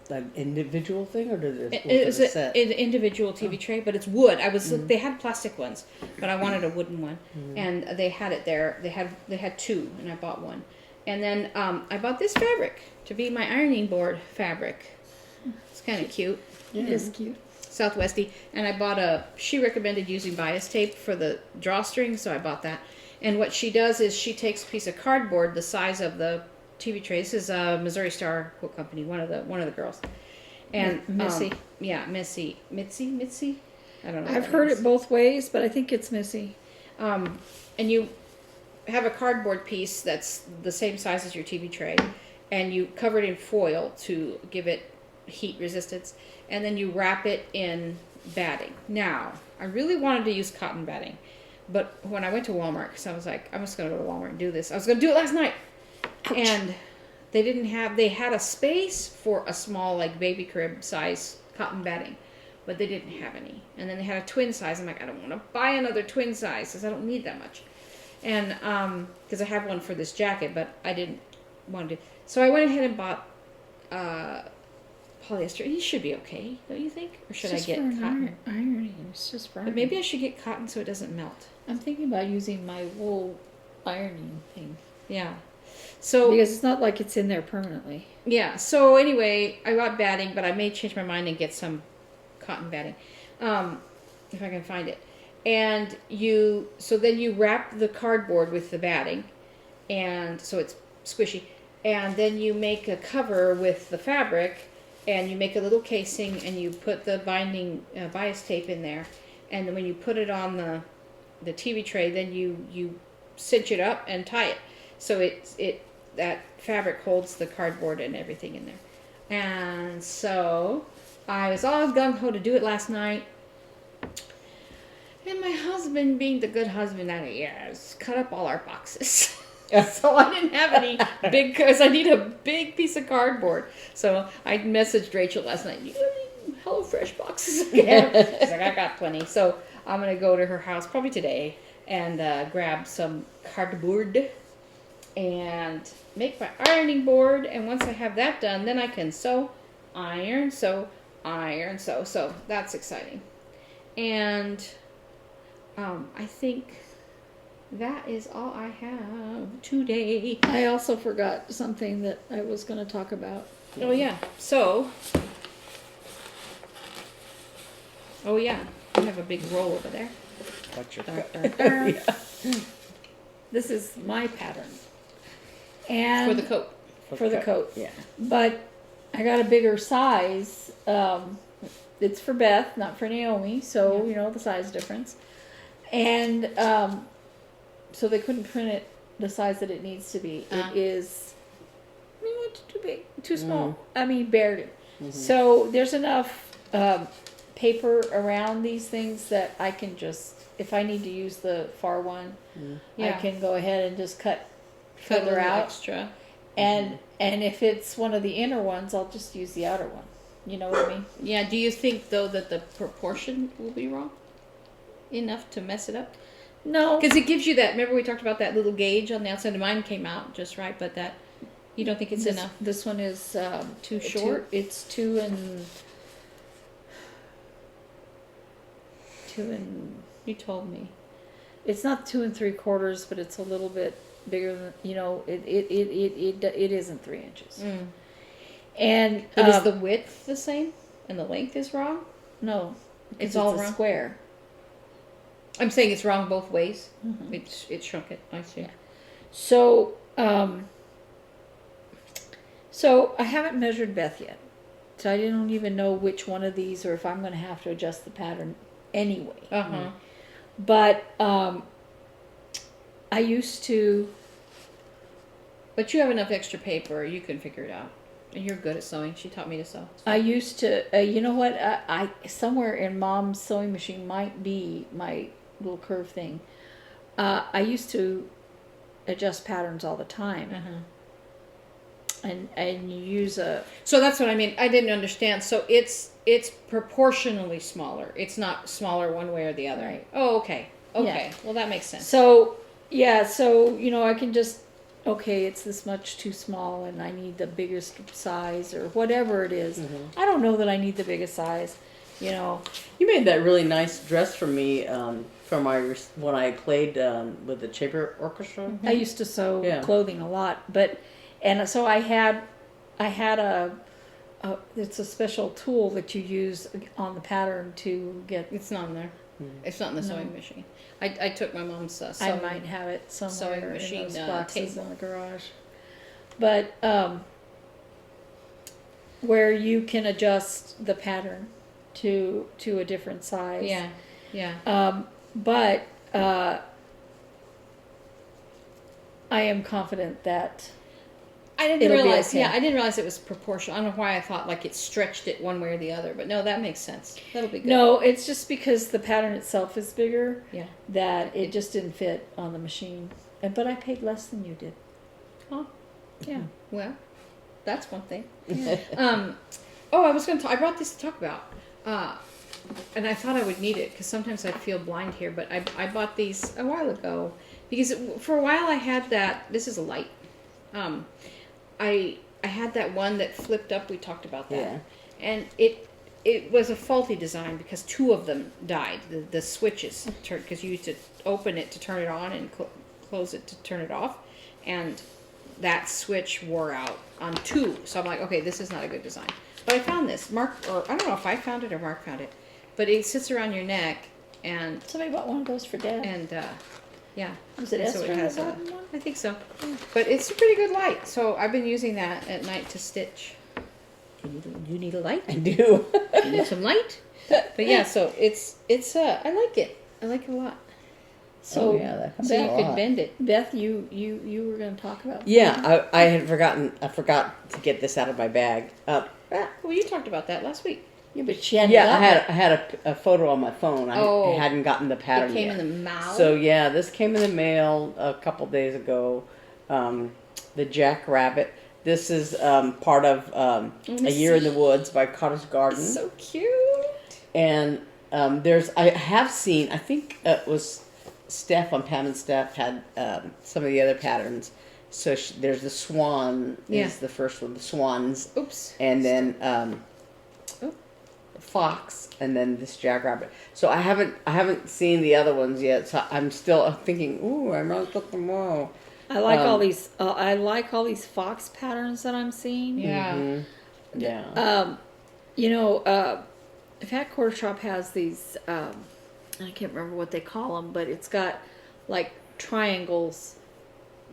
an individual thing, or it was an individual TV tray, but it's wood. They had plastic ones, but I wanted a wooden one, and they had it there. They had two, and I bought one. And then I bought this fabric to be my ironing board fabric. It's kind of cute. It is cute. Southwesty. And I bought she recommended using bias tape for the drawstring, so I bought that. And what she does is she takes a piece of cardboard the size of the TV tray. This is Missouri Star Quilt Company, one of the girls. And Missy. Mitzi. I don't know. I've heard it both ways, but I think it's Missy. And you have a cardboard piece that's the same size as your TV tray, and you cover it in foil to give it heat resistance, and then you wrap it in batting. Now, I really wanted to use cotton batting, but when I went to Walmart, because I was like, I'm just going to go to Walmart and do this. I was going to do it last night. Ouch. And they had a space for a small, like, baby crib size cotton batting, but they didn't have any. And then they had a twin size. I'm like, I don't want to buy another twin size because I don't need that much. And because I have one for this jacket, but I didn't want to. So I went ahead and bought polyester. It should be okay, don't you think? Or should I get cotton? Ironing. It's just for But maybe I should get cotton so it doesn't melt. I'm thinking about using my wool ironing thing. Yeah. So because it's not like it's in there permanently. Yeah. So anyway, I got batting, but I may change my mind and get some cotton batting, if I can find it. And then you wrap the cardboard with the batting, and so it's squishy. And then you make a cover with the fabric, and you make a little casing, and you put the binding bias tape in there. And then when you put it on the TV tray, then you cinch it up and tie it. So that fabric holds the cardboard and everything in there. And so I was all gung-ho to do it last night. And my husband, being the good husband that he is, cut up all our boxes. So I didn't have any big, because I need a big piece of cardboard. So I messaged Rachel last night, you got any HelloFresh boxes again? She's like, I got plenty. So I'm going to go to her house probably today and grab some cardboard and make my ironing board. And once I have that done, then I can sew, iron, sew, iron, sew. So that's exciting. And I think that is all I have today. I also forgot something that I was going to talk about. Oh, yeah. So, I have a big roll over there. Watch your Yeah. This is my pattern. And For the coat. For the coat. Yeah. But I got a bigger size. It's for Beth, not for Naomi. So, the size difference. And so they couldn't print it the size that it needs to be. It is too big, too small. I mean, barely. Mm-hmm. So there's enough paper around these things that I can just, if I need to use the far one, I can go ahead and just cut further out. Extra. And if it's one of the inner ones, I'll just use the outer one. You know what I mean? Yeah, do you think, though, that the proportion will be wrong? Enough to mess it up? No. Because it gives you that, remember we talked about that little gauge on the outside? Mine came out just right, but that, you don't think it's enough? This one is Too short? It's 2 and You told me. it's not 2 3/4, but it's a little bit bigger than, you know, it isn't 3 inches. Mm. And But is the width the same? And the length is wrong? no, It's all a wrong? square. I'm saying it's wrong both ways. Mhm. It shrunk it. I see. Yeah. So so I haven't measured Beth yet, so I don't even know which one of these, or if I'm going to have to adjust the pattern anyway. Uh-huh. But I used to. But you have enough extra paper, you can figure it out. And you're good at sewing. She taught me to sew. I used to. You know what? I somewhere in Mom's sewing machine might be my little curve thing. I used to adjust patterns all the time, and you use a. So that's what I mean. I didn't understand. So it's proportionally smaller. It's not smaller one way or the other. Right. Oh, okay. Okay. Yeah. Well, that makes sense. So yeah, so you know, I can just. Okay, it's this much too small and I need the biggest size or whatever it is. I don't know that I need the biggest size, you know. You made that really nice dress for me for when I played with the chamber orchestra. I used to sew Yeah. clothing a lot, and so I had a it's a special tool that you use on the pattern to get. It's not in there. It's not in the sewing machine. I took my mom's I sewing. might have it somewhere sewing machine, in those boxes table. in the garage, but where you can adjust the pattern to a different size. Yeah. Yeah. But I am confident that I didn't it'll be realize. okay. Yeah, I didn't realize it was proportional. I don't know why I thought like it stretched it one way or the other, but no, that makes sense. That'll be good. no, it's just because the pattern itself is bigger Yeah. that it just didn't fit on the machine. But I paid less than you did. Huh. Yeah. Well, that's one thing. Oh, I was going to. I brought this to talk about, and I thought I would need it because sometimes I feel blind here. But I bought these a while ago because for a while I had that. This is a light. I had that one that flipped up. We talked about that, Yeah. and it was a faulty design because 2 of them died. The switches turned because you used to open it to turn it on and close it to turn it off, and that switch wore out on 2. So I'm like, okay, this is not a good design. But I found this. Mark, or I don't know if I found it or Mark found it, but it sits around your neck, and Somebody bought one of those for Dad. yeah. Was it And so Esther it has that a, bought one? I think so. But it's a pretty good light. So I've been using that at night to stitch. You need a light? I do. You need some light? But yeah, so it's I like it. I like it a lot. So, that So you could bend it. Beth, you were going to talk about. Yeah, I had forgotten. I forgot to get this out of my bag. Well, you talked about that last week. Yeah, but she hadn't. Yeah, gotten I had a photo on my phone. I Oh. hadn't gotten the pattern It came yet. in the mail. So yeah, this came in the mail a couple days ago. The Jackrabbit. This is part of A Year in the Woods by Cottage Garden. So cute. And I have seen, I think it was Steph on Pam and Steph had some of the other patterns. So there's the swan is the first one, the swans. Oops. And then fox, and then this jackrabbit. So I haven't seen the other ones yet. So I'm still thinking, ooh, I might get them all. I like all these. I like all these fox patterns that I'm seeing. Yeah. Mm-hmm. Yeah. You know, Fat Quarter Shop has these. I can't remember what they call them, but it's got like triangles,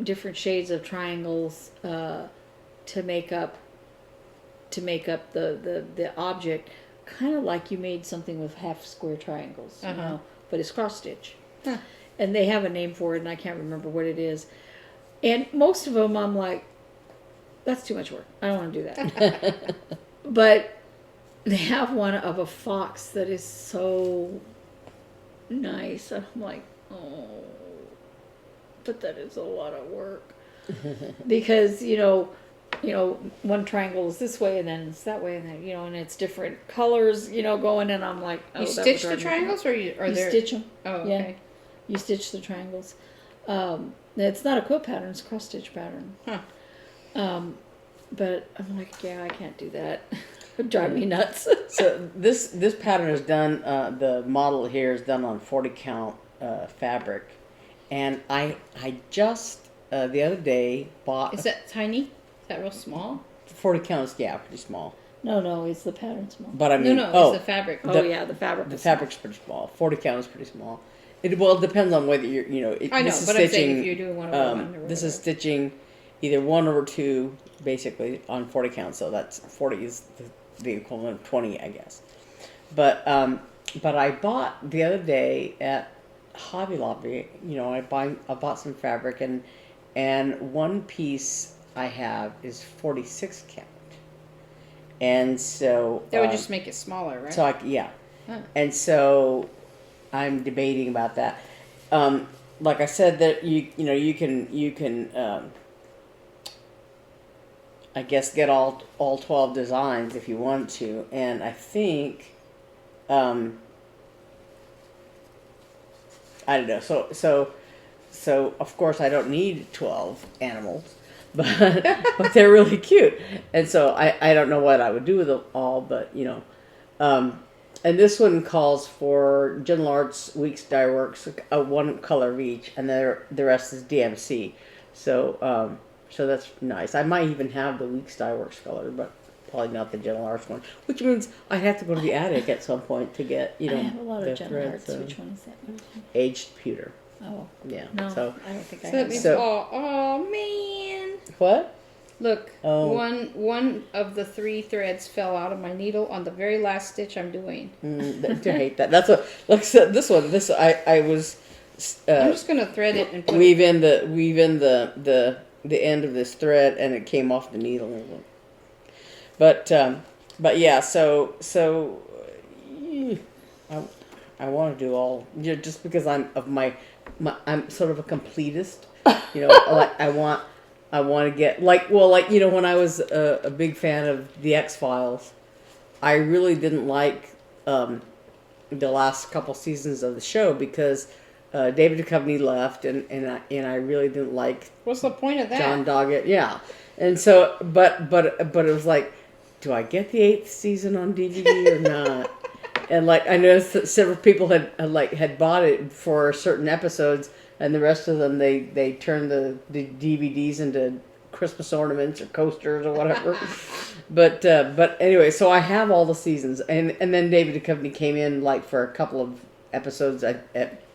different shades of triangles to make up the object. Kind of like you made something with half square triangles, you know, but it's cross stitch. Huh. And they have a name for it, and I can't remember what it is. And most of them, I'm like, that's too much work. I don't want to do that. But they have one of a fox that is so nice. And I'm like, oh, but that is a lot of work. Because, you know, one triangle is this way and then it's that way and then, and it's different colors, going, and I'm like, oh, You that stitch would the drive me triangles, or you stitch them. Oh, Yeah. okay. You stitch the triangles. It's not a quilt pattern, it's a cross stitch pattern. Huh. But I'm like, yeah, I can't do that. It would drive me nuts. So this pattern is done. The model here is done on 40 count fabric, and I just the other day bought. Is that tiny? Is that real small? 40 counts? Yeah, pretty small. No, it's the pattern small. But I mean, No, it's the fabric. Oh yeah, the fabric. The fabric's pretty small. 40 count is pretty small. It depends on whether you're I know, this is but stitching, I'm saying if you're doing 1/1 or this is whatever. stitching either 1/2 basically on 40 count. So that's 40 is the equivalent of 20, I guess. But I bought the other day at Hobby Lobby. I bought some fabric, and one piece I have is 46 count, and so That would just make it smaller, right? so Huh. and so I'm debating about that. Like I said, that you can I guess get all 12 designs if you want to, and I think I don't know. So of course I don't need 12 animals, but they're really cute, and so I don't know what I would do with them all, but and this one calls for General Arts Weeks Dye Works, one color of each, and the rest is DMC. So that's nice. I might even have the Weeks Dye Works color, but probably not the General Arts one. Which means I have to go to the attic at some point to get I have a lot the of General threads, Arts. Which one is that? aged pewter. Oh Yeah. no, So I don't think I So that have. means, So- oh man! what? Look, Oh. one of the 3 threads fell out of my needle on the very last stitch I'm doing. I hate that. That's what. Like I said, this one. I was. I'm just gonna thread it and put weave in the end of this thread, and it came off the needle. But yeah, so I want to do all, just because I'm sort of a completist, like I want to get when I was a big fan of the X-Files, I really didn't like the last couple seasons of the show because David Duchovny left, and I really didn't like What's the point of that? John Doggett. Yeah, and so but it was like, do I get the 8th season on DVD or not? And like I noticed that several people had bought it for certain episodes, and the rest of them they turned the DVDs into Christmas ornaments or coasters or whatever. but anyway, so I have all the seasons, and then David Duchovny came in like for a couple of episodes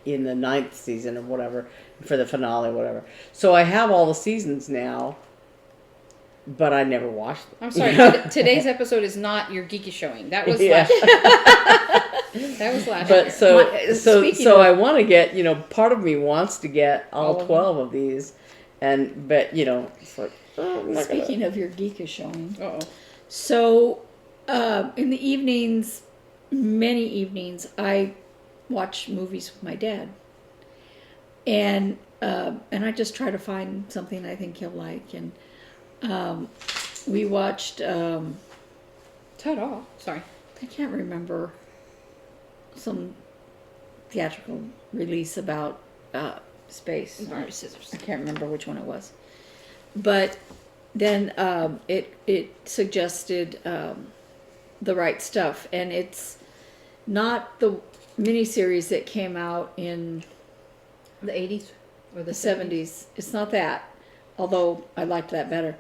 in the 9th season or whatever, for the finale or whatever. So I have all the seasons now, but I never watched them. I'm sorry. Today's episode is not your geeky showing. That was Yeah. that was last But year. so I want to get, part of me wants to get all of 12 of these, but it's like, I'm not Speaking gonna. of your geekish showing, Uh-oh. so in the evenings, many evenings, I watch movies with my dad, and I just try to find something I think he'll like, and we watched. Ta-da. Sorry. I can't remember some theatrical release about space. Sorry, scissors. I can't remember which one it was, but then it suggested The Right Stuff, and it's not the miniseries that came out in The 80s or the 70s. It's not that, although I liked that better.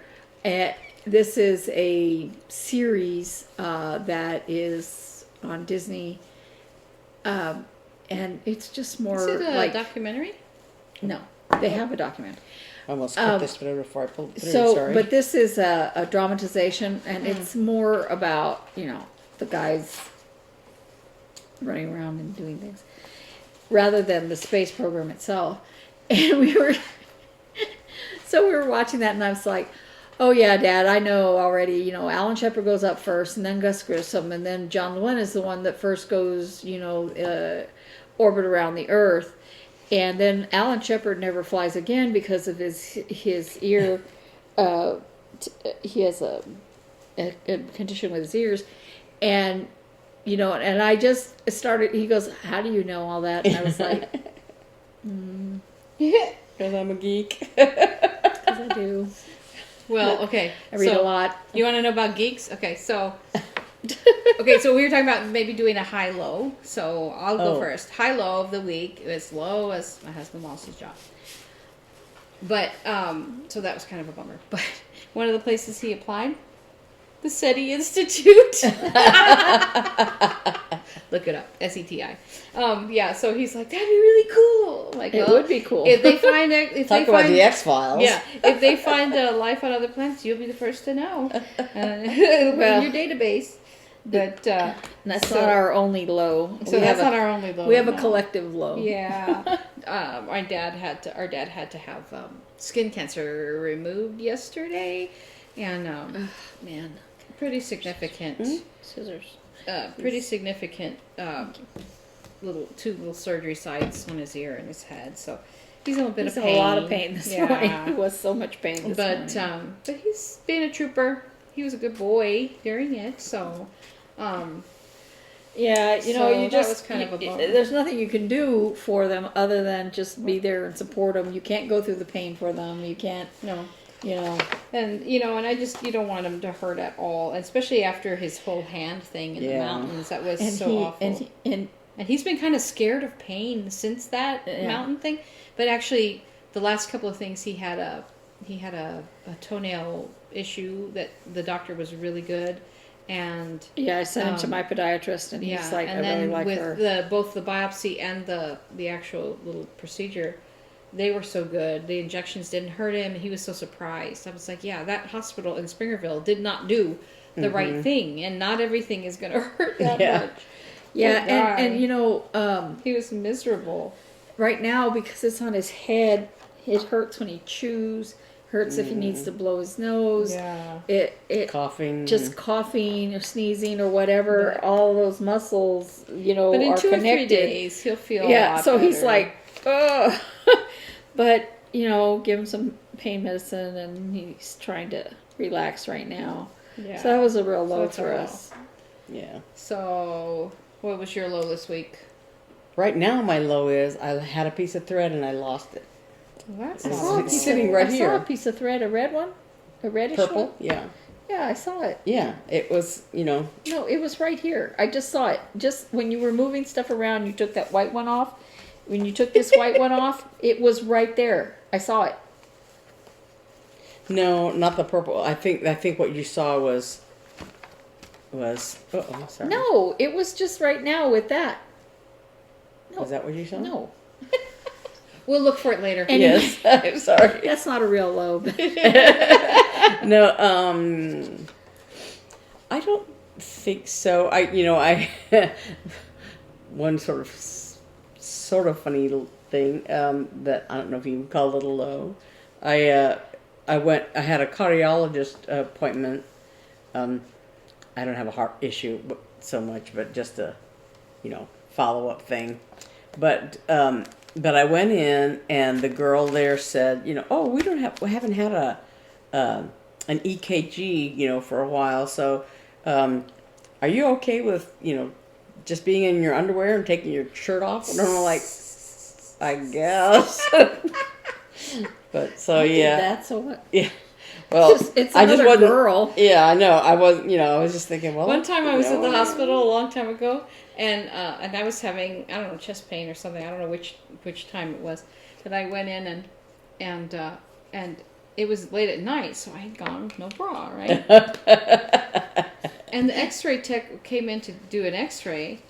This is a series that is on Disney, and it's just more Is it a like documentary? no, they have a documentary. I almost cut this through before I pulled it through. So, Sorry. but this is a dramatization, and it's more about the guys running around and doing things, rather than the space program itself. And we were watching that, and I was like, "Oh yeah, Dad, I know already. Alan Shepard goes up first, and then Gus Grissom, and then John Llewellyn is the one that first goes, orbit around the Earth." And then Alan Shepard never flies again because of his ear he has a condition with his ears, and and I just started. He goes, "How do you know all that?" And I was like, Because I'm a geek. "Because I do. Well, okay. I read a so lot." You want to know about geeks? Okay, so so we were talking about maybe doing a high-low. So I'll go first. High-low of the week, as low as my husband lost his job. But so that was kind of a bummer. But one of the places he applied, the SETI Institute. Look it up, SETI. Yeah, so he's like, that'd be really cool. Like, It would be cool. If they find Talk about the X-Files. Yeah, if they find life on other planets, you'll be the first to know. It'll be in your database. But that's not our only low. So that's not our only low. We have a collective low. Yeah. Our dad had to have skin cancer removed yesterday, and Man, pretty significant. scissors. Pretty significant two little surgery sites on his ear and his head. So he's in a bit of pain. A lot of pain this morning. He was so much pain this morning. But he's being a trooper. He was a good boy during it. So. Yeah, you that was kind of a bummer. There's nothing you can do for them other than just be there and support them. You can't go through the pain for them. You can't. No. And and I just, you don't want him to hurt at all, especially after his whole hand thing in the mountains. That was awful. And he's been kind of scared of pain since that mountain thing. But actually, the last couple of things he had a toenail issue that the doctor was really good. And I sent him to my podiatrist, and he's like, and I really like her. With both the biopsy and the actual little procedure, they were so good. The injections didn't hurt him. He was so surprised. I was like, yeah, that hospital in Springerville did not do the right thing, and not everything is going to hurt that much. Yeah, and he was miserable. Right now, because it's on his head, it hurts when he chews. Hurts if he needs to blow his nose. Yeah. It coughing. Just coughing or sneezing or whatever. All those muscles, but are in 2 or 3 connected. days, he'll feel Yeah, so better. he's like, ugh. But, give him some pain medicine, and he's trying to relax right now. Yeah. So that was a real low it's for a low. us. Yeah. So, what was your low this week? Right now, my low is I had a piece of thread and I lost it. Well, that's It's sitting right here. I saw a piece of thread, a red one, a reddish Purple? one. Yeah. Yeah, I saw it. Yeah. It was, No, it was right here. I just saw it. Just when you were moving stuff around, you took that white one off. When you took this white one off, it was right there. I saw it. No, not the purple. I think what you saw was sorry. No, it was just right now with that. No. Was that what you saw? No. We'll look for it later. Yes. I'm sorry. That's not a real lobe. No, I don't think so. I one sort of funny little thing that I don't know if you would call it a low. I had a cardiologist appointment. I don't have a heart issue so much, but just a follow-up thing. But I went in, and the girl there said, we haven't had an EKG, for a while. So, are you okay with, just being in your underwear and taking your shirt off? And I'm like, I guess. But so I yeah. did that, so what? Yeah. Well, it's I just another wasn't, girl. Yeah, I know. I was, I was just thinking, well. One time I was at the hospital a long time ago, and I was having, I don't know, chest pain or something. I don't know which time it was. But I went in and it was late at night, so I had gone with no bra, right? And the X-ray tech came in to do an X-ray,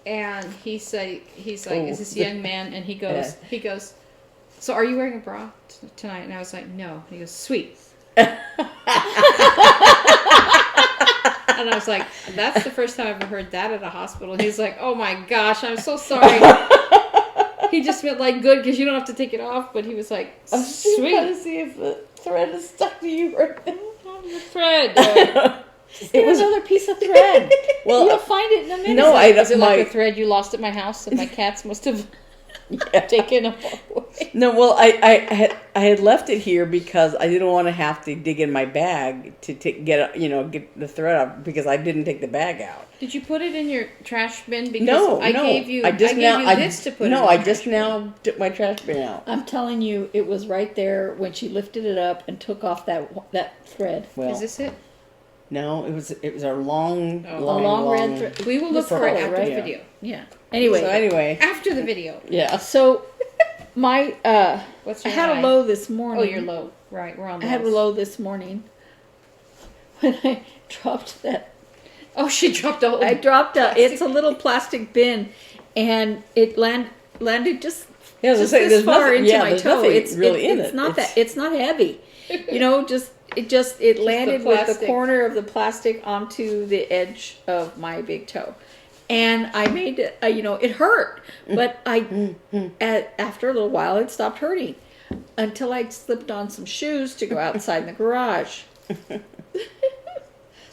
and he's like, is this young man? And he goes, so are you wearing a bra tonight? And I was like, no. He goes, sweet. And I was like, that's the first time I've ever heard that at a hospital. And he's like, oh my gosh, I'm so sorry. He just meant like good because you don't have to take it off. But he was like, sweet. I'm trying to see if the thread is stuck to you right now. The thread. It was another piece of thread. Well, you'll find it in a minute. No, is it like a thread you lost at my house that my cats must have? taking them all away. No, well, I had left it here because I didn't want to have to dig in my bag to get the thread out because I didn't take the bag out. Did you put it in your trash bin? Because No, I no. gave you this to put. No, in I the just trash now took my trash bin out. I'm telling you, it was right there when she lifted it up and took off that thread. Well, Is this it? no, it was a long, Oh. long red thread. We will look for it purple, after right? the video. Yeah. Anyway. So anyway, After the video. yeah. So my What's I your had high? a low this morning. Oh, you're low. Right, we're on. I had a lows. low this morning when I dropped that. Oh, she dropped a whole. I dropped it's a little plastic bin, and it landed just Yeah, just there's this far nothing- into yeah, my there's toe. nothing It's really in it's it. not it's not heavy, it landed with the plastic. corner of the plastic onto the edge of my big toe, and I made it. It hurt, but after a little while it stopped hurting, until I slipped on some shoes to go outside in the garage.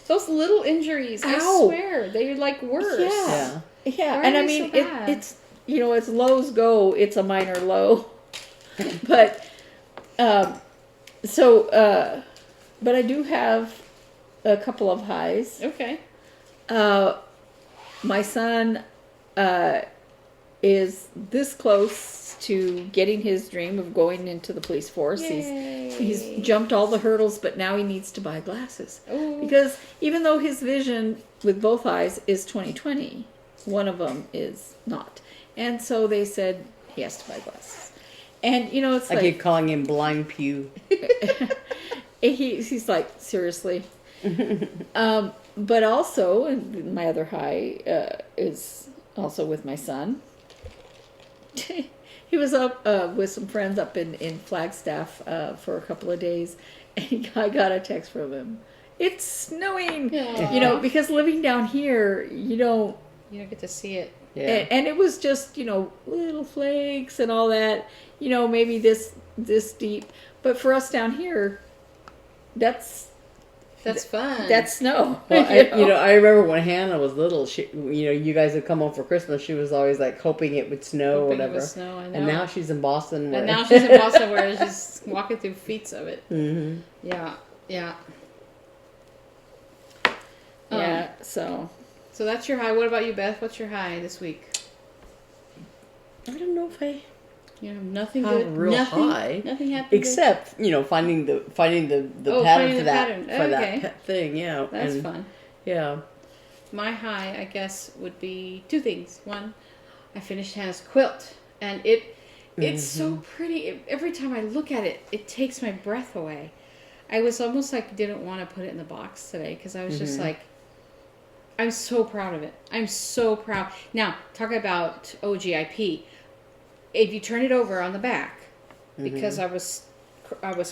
Those little injuries, I Ow. swear, they're like worse. Yeah. Yeah. Yeah, Why and are I they mean, so bad? it's as lows go, it's a minor low, but but I do have a couple of highs. Okay. My son is this close to getting his dream of going into the police force. Yay. He's jumped all the hurdles, but now he needs to buy glasses. Oh. Because even though his vision with both eyes is 20/20, one of them is not. And so they said he has to buy glasses. And, it's I like... keep calling him Blind Pew. he's like, seriously? But also, and my other high is also with my son. He was up with some friends up in Flagstaff for a couple of days, and I got a text from him. It's snowing! Aw. Because living down here, you don't... You don't get to see it. Yeah. And it was just, little flakes and all that, maybe this deep. But for us down here, that's fun. that's snow. Well, I remember when Hannah was little, she, you guys would come home for Christmas, she was always like hoping it would snow or Hoping it whatever. would snow, I know. And now she's in Boston. And now she's in Boston where she's walking through feet of it. Mm-hmm. Yeah, yeah. Yeah, so So that's your high. What about you, Beth? What's your high this week? I don't know if I You know, nothing have good. a real nothing, high. Nothing happened. Except, finding the pattern finding for the that pattern. for Okay. that thing, yeah. That's and, fun. Yeah. My high, I guess, would be two things. One, I finished Hannah's quilt, and it's so pretty. Every time I look at it, it takes my breath away. I was almost like didn't want to put it in the box today because I was just like, I'm so proud of it. I'm so proud. Now, talk about O.G.I.P. If you turn it over on the back, because I was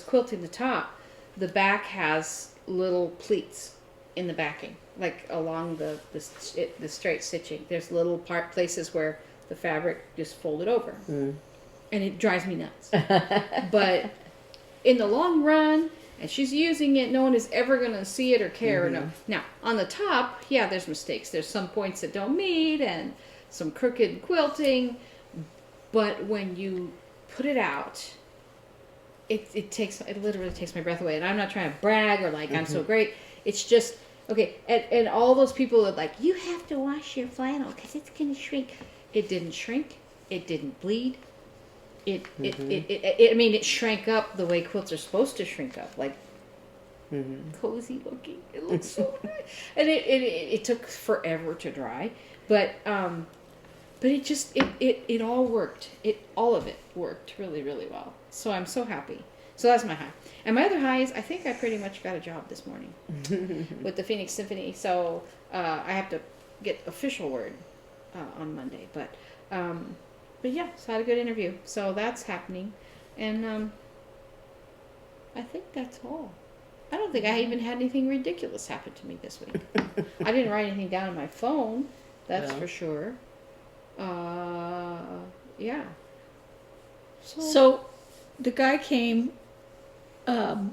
quilting the top, the back has little pleats in the backing, like along the straight stitching. There's little places where the fabric just folded over, and it drives me nuts. But in the long run, and she's using it, no one is ever going to see it or care or know. Now, on the top, yeah, there's mistakes. There's some points that don't meet and some crooked quilting. But when you put it out, it literally takes my breath away. And I'm not trying to brag or like I'm so great. It's just, okay, and all those people that like, you have to wash your flannel because it's going to shrink. It didn't shrink. It didn't bleed. It shrank up the way quilts are supposed to shrink up, like cozy looking. It looks so nice, and it took forever to dry, but it all worked. All of it worked really, really well. So I'm so happy. So that's my high, and my other high is I think I pretty much got a job this morning with the Phoenix Symphony. So I have to get official word on Monday, but yeah, so I had a good interview. So that's happening. And I think that's all. I don't think I even had anything ridiculous happen to me this week. I didn't write anything down on my phone, that's for sure. Yeah. So the guy came on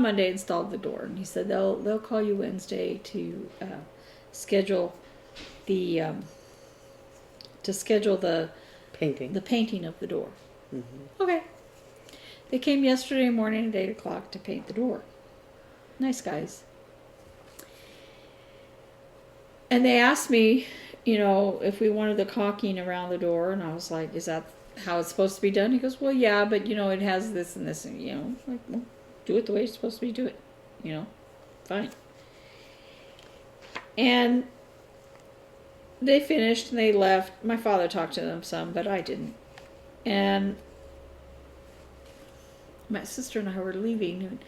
Monday, installed the door, and he said they'll call you Wednesday to schedule the Painting. The painting of the door. Mm-hmm. Okay. They came yesterday morning at 8 o'clock to paint the door. Nice guys. And they asked me, if we wanted the caulking around the door, and I was like, is that how it's supposed to be done? He goes, well, yeah, but, it has this and this, and, like, well, do it the way it's supposed to be, do it, fine. And they finished and they left. My father talked to them some, but I didn't. And my sister and I were leaving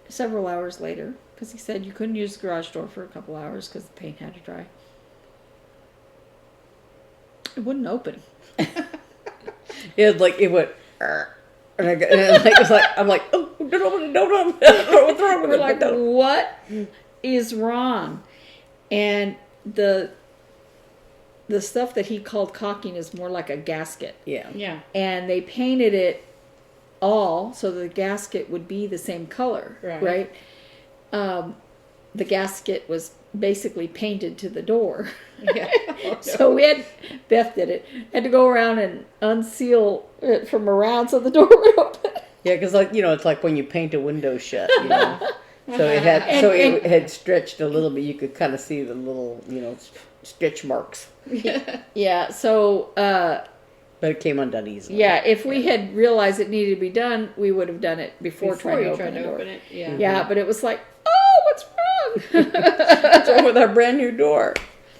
several hours later because he said you couldn't use the garage door for a couple hours because the paint had to dry. It wouldn't open. It went. And I'm like, oh, don't open it, don't open it. What's wrong with We're it? like, what is wrong? And the stuff that he called caulking is more like a gasket. Yeah. Yeah. And they painted it all so the gasket would be the same color, right? The gasket was basically painted to the door. Yeah. So Beth did it, had to go around and unseal it from around so the door would open. Yeah, because it's like when you paint a window shut, So it had stretched a little bit. You could kind of see the little, stretch marks. Yeah. So. But it came undone easily. Yeah, if we had realized it needed to be done, we would have done it before trying to open the door. Yeah. Yeah, but it was like, oh, what's wrong? What's wrong with our brand new door?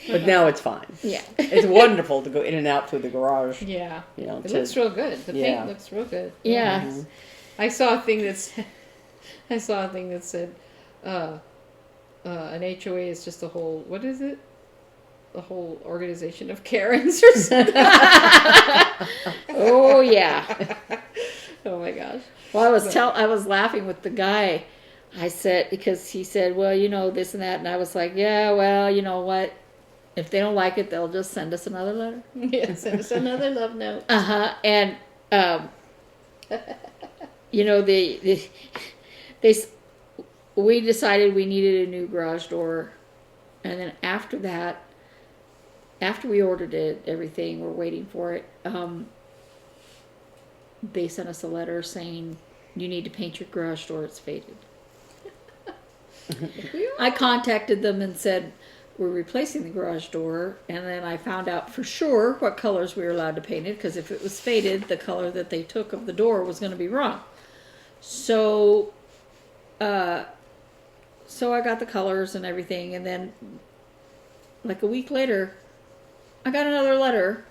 But now it's fine. Yeah. It's wonderful to go in and out through the garage. Yeah. It To- looks real good. The Yeah. paint looks real good. Yeah. Mm-hmm. I saw a thing that said, an HOA is just a whole, what is it? The whole organization of Karens or something. Oh, yeah. Oh my gosh. Well, I was laughing with the guy. I said, because he said, well, this and that. And I was like, yeah, well, you know what? If they don't like it, they'll just send us another letter. Yeah, send us another love note. Uh-huh. And, we decided we needed a new garage door. And then after that, after we ordered it, everything, we're waiting for it, they sent us a letter saying, you need to paint your garage door, it's faded. I contacted them and said, we're replacing the garage door, and then I found out for sure what colors we were allowed to paint it, because if it was faded, the color that they took of the door was going to be wrong. So I got the colors and everything, and then like a week later, I got another letter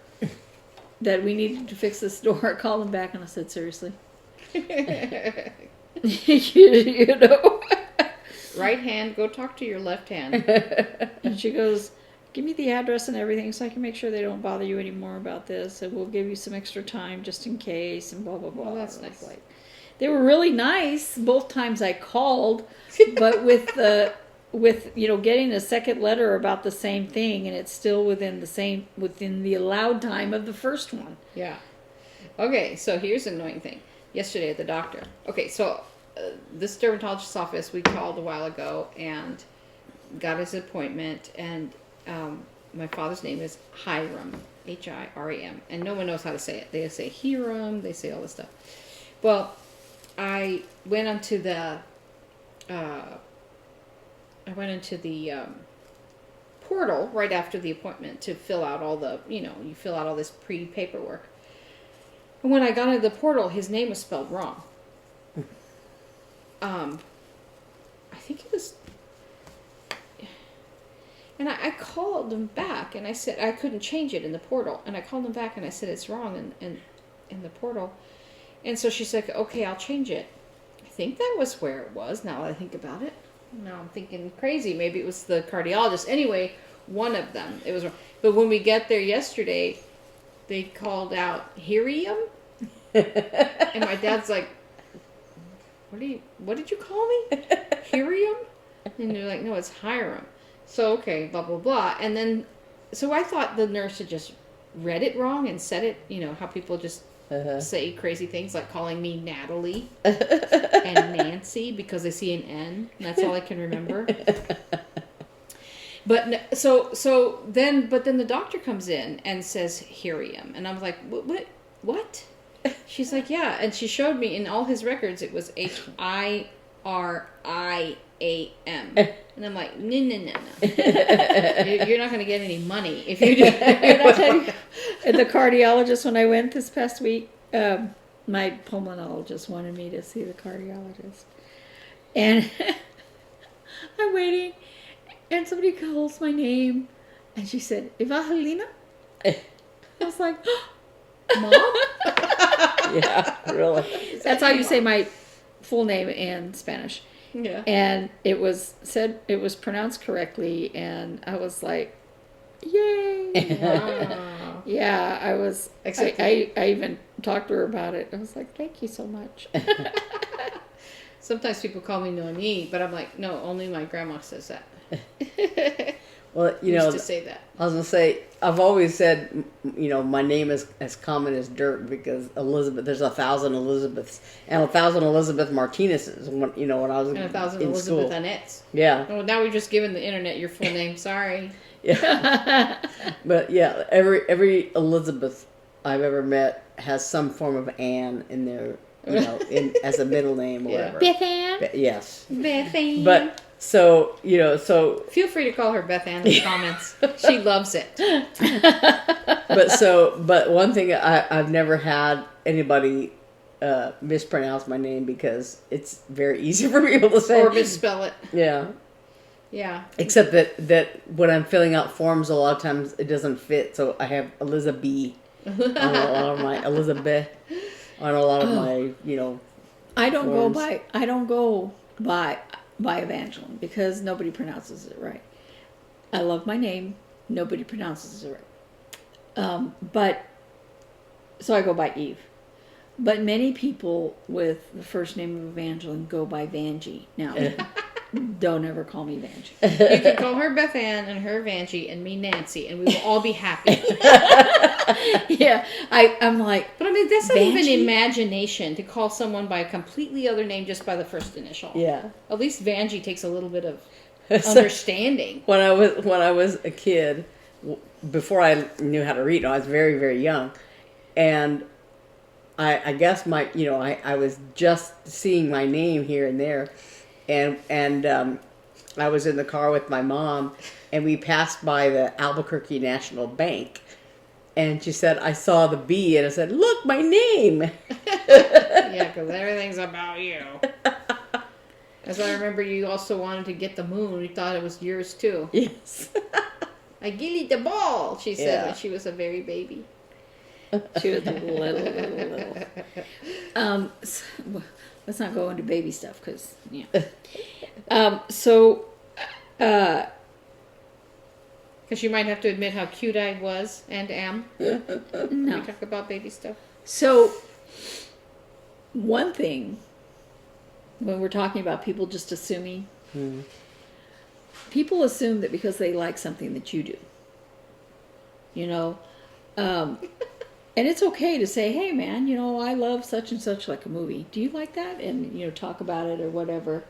that we needed to fix this door. I called them back and I said, seriously? you know? Right hand, go talk to your left hand. And she goes, give me the address and everything so I can make sure they don't bother you anymore about this. And we'll give you some extra time just in case and blah, blah, blah. Oh, that's nice. Like, they were really nice both times I called, but with getting a second letter about the same thing, and it's still within the allowed time of the first one. Yeah. Okay, so here's an annoying thing. Yesterday at the doctor. Okay, so this dermatologist's office, we called a while ago and got his appointment, and my father's name is Hiram, Hiram, and no one knows how to say it. They say Hiram, they say all this stuff. Well, I went into the portal right after the appointment to fill out all the, you fill out all this pre-paperwork. And when I got into the portal, his name was spelled wrong. I think it was, and I called him back and I said I couldn't change it in the portal, and I called him back and I said it's wrong in the portal, and so she said, okay, I'll change it. I think that was where it was, now that I think about it. Now I'm thinking crazy. Maybe it was the cardiologist. Anyway, one of them. It was wrong. But when we get there yesterday, they called out Hirium, and my dad's like, what did you call me? Hirium? And they're like, no, it's Hiram. So, okay, blah, blah, blah. And then, so I thought the nurse had just read it wrong and said it, how people just say crazy things like calling me Natalie and Nancy because they see an N. And that's all I can remember. But then the doctor comes in and says Hiriam, and I was like, what? She's like, yeah, and she showed me in all his records it was Hiriam, and I'm like, no, you're not going to get any money if you do. And I tell you, the cardiologist when I went this past week, my pulmonologist wanted me to see the cardiologist, and I'm waiting, and somebody calls my name, and she said, Evangelina? I was like, Mom? Yeah, really. That's how you say my full name in Spanish. Yeah. And it was pronounced correctly, and I was like, yay. Wow. Yeah, I was, Except I even talked to her about it. I was like, thank you so much. Sometimes people call me Noni, but I'm like, no, only my grandma says that. Well, Used to say that. I was going to say, I've always said, my name is as common as dirt because Elizabeth, there's 1,000 Elizabeths and 1,000 Elizabeth Martinez's when I was And 1,000 in Elizabeth school. Annettes. Yeah. Oh, now we've just given the internet your full name. Sorry. Yeah. But yeah, every Elizabeth I've ever met has some form of Anne in their, as a middle name or whatever. Beth Ann? Yes. Beth Ann. But so feel free to call her Beth Ann in the comments. She loves it. But one thing I've never had anybody mispronounce my name because it's very easy for people to say Or misspell it. Yeah. Yeah. Except that when I'm filling out forms, a lot of times it doesn't fit. So I have Elizabeth on a lot of my Elizabeth on a lot of my I don't forms. go by Evangeline because nobody pronounces it right. I love my name. Nobody pronounces it right. But so I go by Eve. But many people with the first name of Evangeline go by Vanjie. Now, don't ever call me Vanjie. You can call her Beth Ann and her Vanjie and me Nancy, and we will all be happy. Yeah, I'm like, But I mean, that's not even Vanjie? imagination to call someone by a completely other name just by the first initial. Yeah. At least Vanjie takes a little bit of understanding. When I was a kid, before I knew how to read, I was very, very young, and I guess I was just seeing my name here and there, and I was in the car with my mom, and we passed by the Albuquerque National Bank, and she said, I saw the B, and I said, look, my name. Yeah, because everything's about you. As I remember, you also wanted to get the moon. You thought it was yours too. Yes. I gillied the ball, she said Yeah. when she was a very baby. she was little. Let's not go into baby stuff because, Because you might have to admit how cute I was and am. no. We talk about baby stuff. So, one thing, when we're talking about people just assuming, people assume that because they like something that you do. And it's okay to say, hey man, I love such and such, like a movie. Do you like that? And, talk about it or whatever.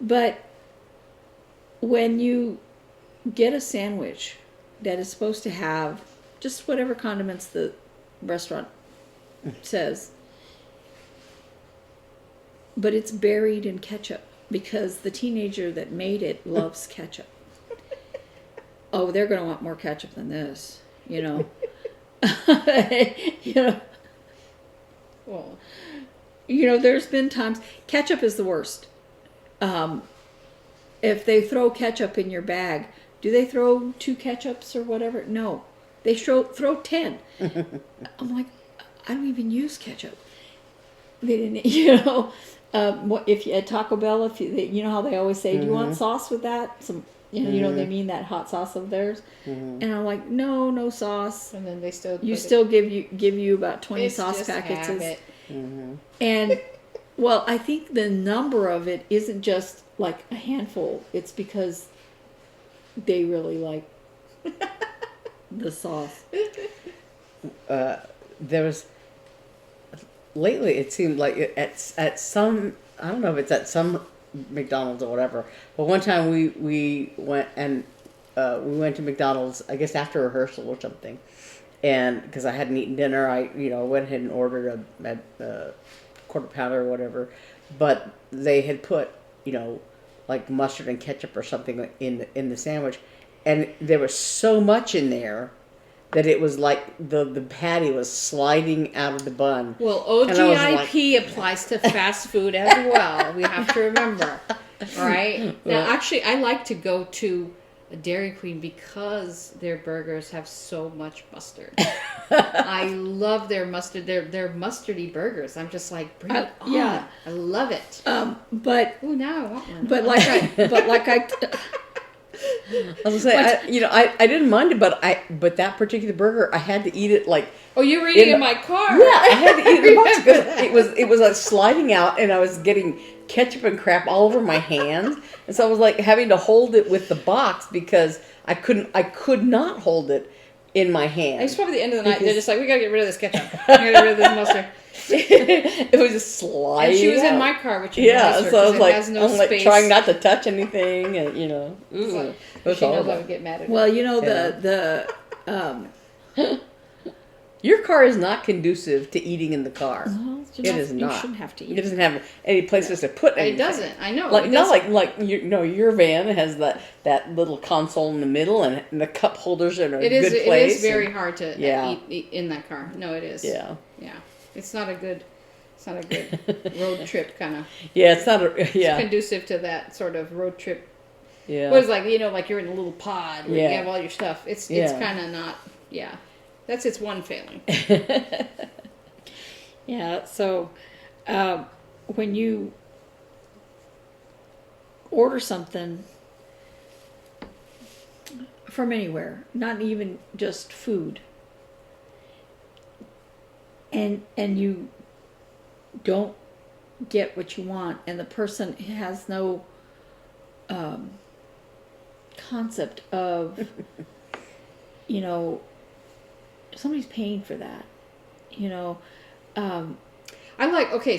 But when you get a sandwich that is supposed to have just whatever condiments the restaurant says, but it's buried in ketchup because the teenager that made it loves ketchup. Oh, they're going to want more ketchup than this, Well, there's been times ketchup is the worst. If they throw ketchup in your bag, do they throw 2 ketchups or whatever? No, they throw 10. I'm like, I don't even use ketchup. They didn't, if you at Taco Bell, how they always say, do you want sauce with that? Some, they mean that hot sauce of theirs. And I'm like, no sauce. and then they still give you about 20 it's sauce just packets. habit. And well, I think the number of it isn't just like a handful. It's because they really like the sauce. There was lately. It seemed like at some. I don't know if it's at some McDonald's or whatever. But one time we went and we went to McDonald's, I guess after rehearsal or something, and because I hadn't eaten dinner, I went ahead and ordered a quarter pounder or whatever, but they had put like mustard and ketchup or something in the sandwich, and there was so much in there that it was like the patty was sliding out of the bun. Well, O.G.I.P. applies to fast food as well. We have to remember, right? Now, actually, I like to go to a Dairy Queen because their burgers have so much mustard. I love their mustard. Their mustardy burgers. I'm just like, bring it on. Yeah. I love it. But now I want one. But like I I was gonna say, I didn't mind it, but that particular burger, I had to eat it like. Oh, you were eating in my car. Yeah, I had to eat it in the box because it was like sliding out, and I was getting ketchup and crap all over my hands, and so I was like having to hold it with the box because I could not hold it in my hand. It's probably the end of the night. They're just like, we gotta get rid of this ketchup. We gotta get rid of this mustard. It was just sliding. And she was out. in my car, which so I was like, has no I'm like space. trying not to touch anything, and it was She knows horrible. I would get mad at her. Well, the Your car is not conducive to eating in the car. well, It is not. You shouldn't have to eat. It doesn't have any places to put anything. It doesn't. I know. Like it not doesn't. like your van has that little console in the middle and the cup holders are in a good place. It is very hard to Yeah. eat in that car. No, it is. Yeah. Yeah. It's not a good road trip kind of. Yeah, it's not a conducive to that sort of road trip. Yeah. What is like like you're in a little pod where Yeah. you have all your stuff. It's kind of not. Yeah. That's its one failing. Yeah. So when you order something from anywhere, not even just food, and you don't get what you want, and the person has no concept of somebody's paying for that,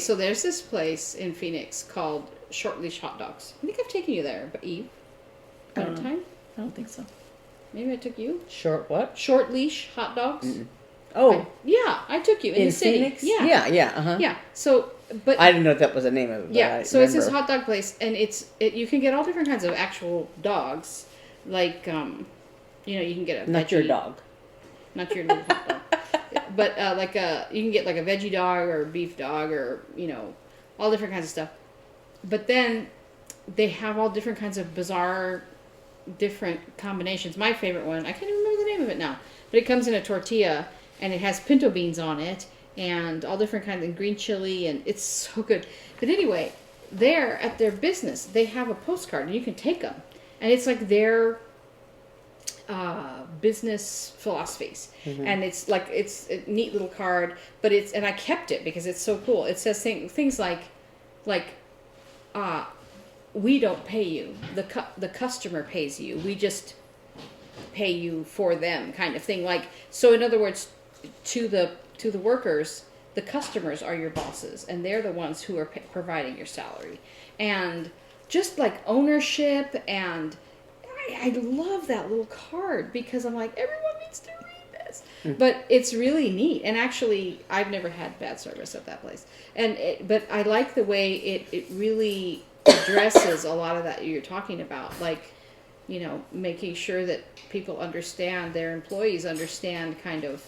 So there's this place in Phoenix called Short Leash Hot Dogs. I think I've taken you there, but Eve, I one don't know. time. I don't think so. Maybe I took you. Short what? Short Leash Hot Dogs. Oh, I took you in the city. Phoenix? Yeah. Uh-huh. Yeah. So, but I didn't know that was the name of it. But yeah. I So it's this remember. hot dog place, and you can get all different kinds of actual dogs, like you can get a Not veggie, your dog. not your little hot dog, but you can get like a veggie dog or a beef dog or all different kinds of stuff. But then they have all different kinds of bizarre, different combinations. My favorite one, I can't even remember the name of it now, but it comes in a tortilla and it has pinto beans on it and all different kinds of green chili, and it's so good. But anyway, there at their business, they have a postcard and you can take them, and it's like their business philosophies, and it's a neat little card, but and I kept it because it's so cool. It says things like we don't pay you, the customer pays you, we just pay you for them, kind of thing. Like, so in other words, to the workers, the customers are your bosses, and they're the ones who are providing your salary, and just like ownership. And I love that little card because I'm like, everyone needs to read this. But it's really neat, and actually I've never had bad service at that place, but I like the way it really addresses a lot of that you're talking about, like making sure that people understand, their employees understand kind of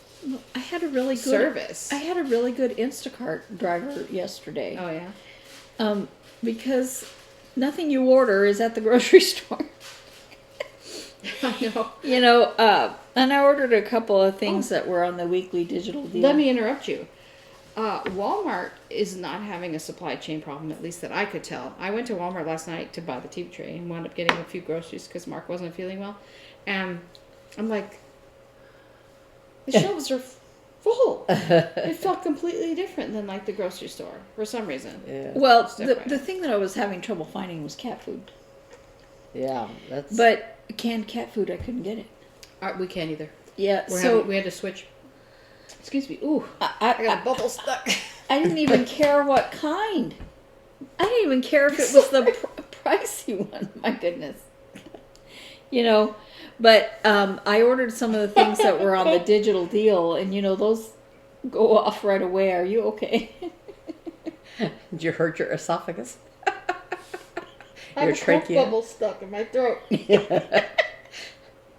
I had a really good service. I had a really good Instacart driver yesterday. Oh yeah. Because nothing you order is at the grocery store. I know. And I ordered a couple of things that were on the weekly digital deal. Let me interrupt you. Walmart is not having a supply chain problem, at least that I could tell. I went to Walmart last night to buy the TV tray and wound up getting a few groceries because Mark wasn't feeling well. And I'm like, the shelves are full. It felt completely different than like the grocery store for some reason. Yeah. Well, It's the different. thing that I was having trouble finding was cat food. Yeah, that's. But canned cat food, I couldn't get it. We can't either. Yeah, We had to switch. Excuse me. Ooh, I I got a bubble stuck. didn't even care what kind. I didn't even care if it was the pricey one. My goodness. You know, but I ordered some of the things that were on the digital deal, and you know, those go off right away. Are you okay? Did you hurt your esophagus? I have a Coke bubble stuck in my throat. Yeah.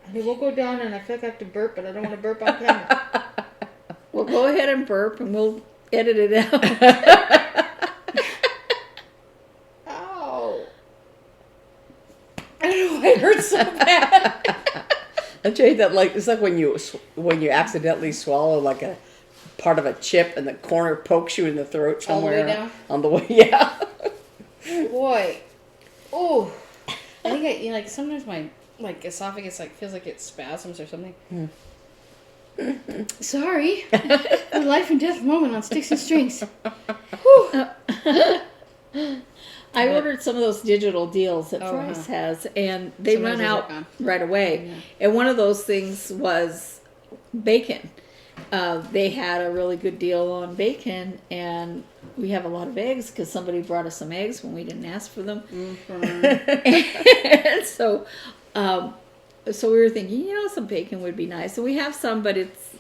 And it won't go down, and I feel like I have to burp, but I don't want to burp on camera. Well, go ahead and burp, and we'll edit it out. Ow. I don't know why it hurts so bad. I'll tell you that, like, it's like when you accidentally swallow like a part of a chip and the corner pokes you in the throat somewhere. All the way down? On the way, yeah. Boy. Oh. I think like sometimes my like esophagus like feels like it spasms or something. Sorry. A life and death moment on Sticks and Strings. I ordered some of those digital deals that Price has, and they run out right away. Yeah. And one of those things was bacon. They had a really good deal on bacon, and we have a lot of eggs because somebody brought us some eggs when we didn't ask for them. And so we were thinking, you know, some bacon would be nice. So we have some, but it's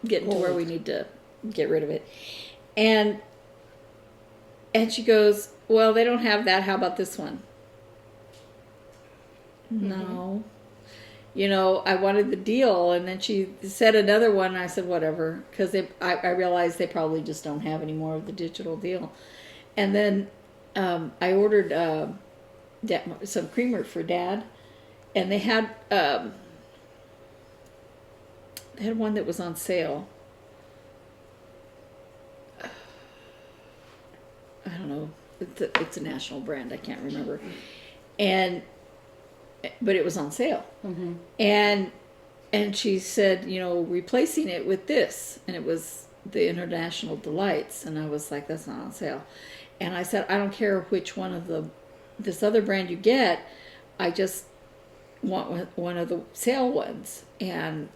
getting to where we need to get rid of it. And she goes, well, they don't have that. How about this one? Mm-hmm. No. You know, I wanted the deal, and then she said another one, and I said, whatever, because I realized they probably just don't have any more of the digital deal. And then I ordered some creamer for Dad, and they had one that was on sale. I don't know. It's a national brand. I can't remember. But it was on sale. Mm-hmm. And she said, you know, replacing it with this. And it was the International Delights. And I was like, that's not on sale. And I said, I don't care which one of this other brand you get. I just want one of the sale ones. And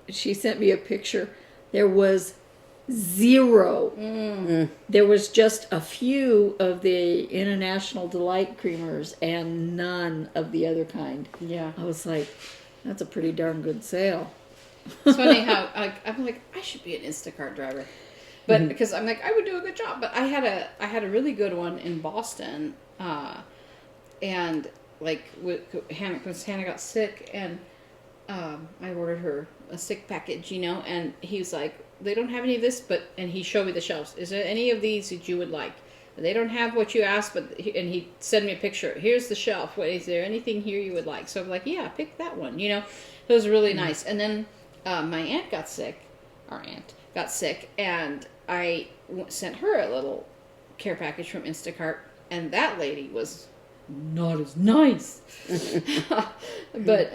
she sent me a picture. There was 0. There was just a few of the International Delight creamers and none of the other kind. Yeah. I was like, that's a pretty darn good sale. It's funny how I'm like, I should be an Instacart driver. But because I'm like, I would do a good job. But I had a really good one in Boston. And like when Hannah got sick, and I ordered her a sick package, you know, and he was like, they don't have any of this, and he showed me the shelves. Is there any of these that you would like? They don't have what you asked, and he sent me a picture. Here's the shelf. What, is there anything here you would like? So I'm like, yeah, pick that one, you know. It was really nice. And then my aunt got sick. Our aunt got sick, and I sent her a little care package from Instacart, and that lady was not as nice. But,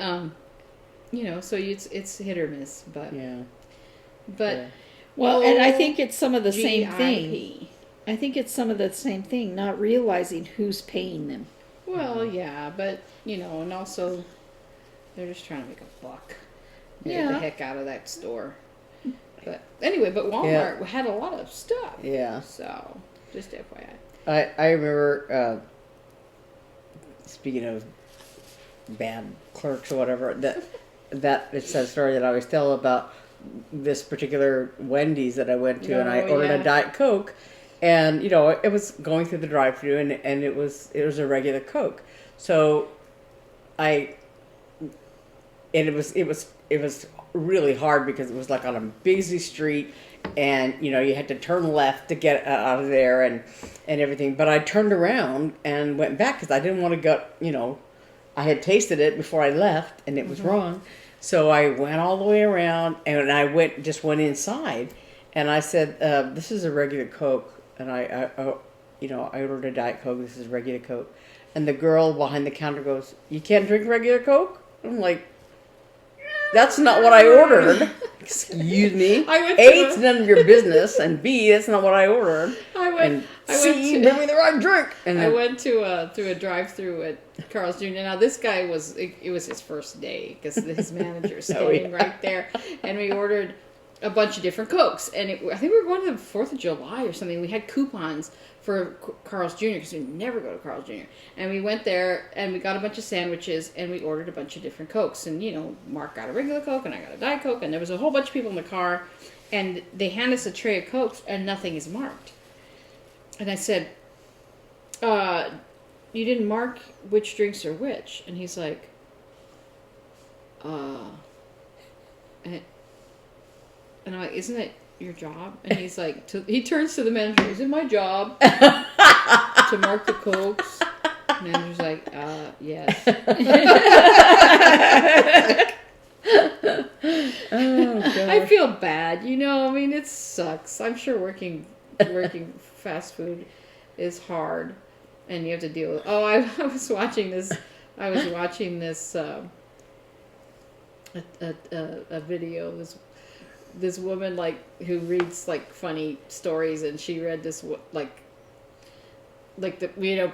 you know, so it's hit or miss, but... Yeah. But well, and I think it's some of the same thing. I think it's some of the same thing, not realizing who's paying them. Well, yeah, but you know, and also they're just trying to make a buck. Get the heck out of that store. But anyway, Walmart had a lot of stuff. Yeah. So just FYI. I remember speaking of bad clerks or whatever, that it's a story that I always tell about this particular Wendy's that I went to, and I ordered a Diet Coke, and you know, it was going through the drive-thru, and it was a regular Coke. So it was really hard because it was like on a busy street, and you know, you had to turn left to get out of there and everything. But I turned around and went back because I didn't want to go. You know, I had tasted it before I left, and it was wrong. So I went all the way around, and I went inside, and I said, "This is a regular Coke," and I ordered a Diet Coke. This is regular Coke, and the girl behind the counter goes, "You can't drink regular Coke?" I'm like, "That's not what I ordered." Excuse me. It's none of your business, and B, that's not what I ordered. Bring me the right drink. And I went to through a drive-through at Carl's Jr. Now this guy it was his first day because his manager's standing right there, and we ordered a bunch of different Cokes. And I think we were going to the 4th of July or something. We had coupons for Carl's Jr. because we never go to Carl's Jr. And we went there and we got a bunch of sandwiches and we ordered a bunch of different Cokes. And, you know, Mark got a regular Coke and I got a Diet Coke. And there was a whole bunch of people in the car. And they hand us a tray of Cokes and nothing is marked. And I said, you didn't mark which drinks are which. And he's like, and I'm like, isn't it your job? And he's like, he turns to the manager, is it my job to mark the Cokes? And the manager's like, yes. Oh, God. I feel bad, you know, I mean, it sucks. I'm sure working fast food is hard, and you have to deal with, I was watching this, a video of this woman, like, who reads, like, funny stories, and she read this, like the, you know,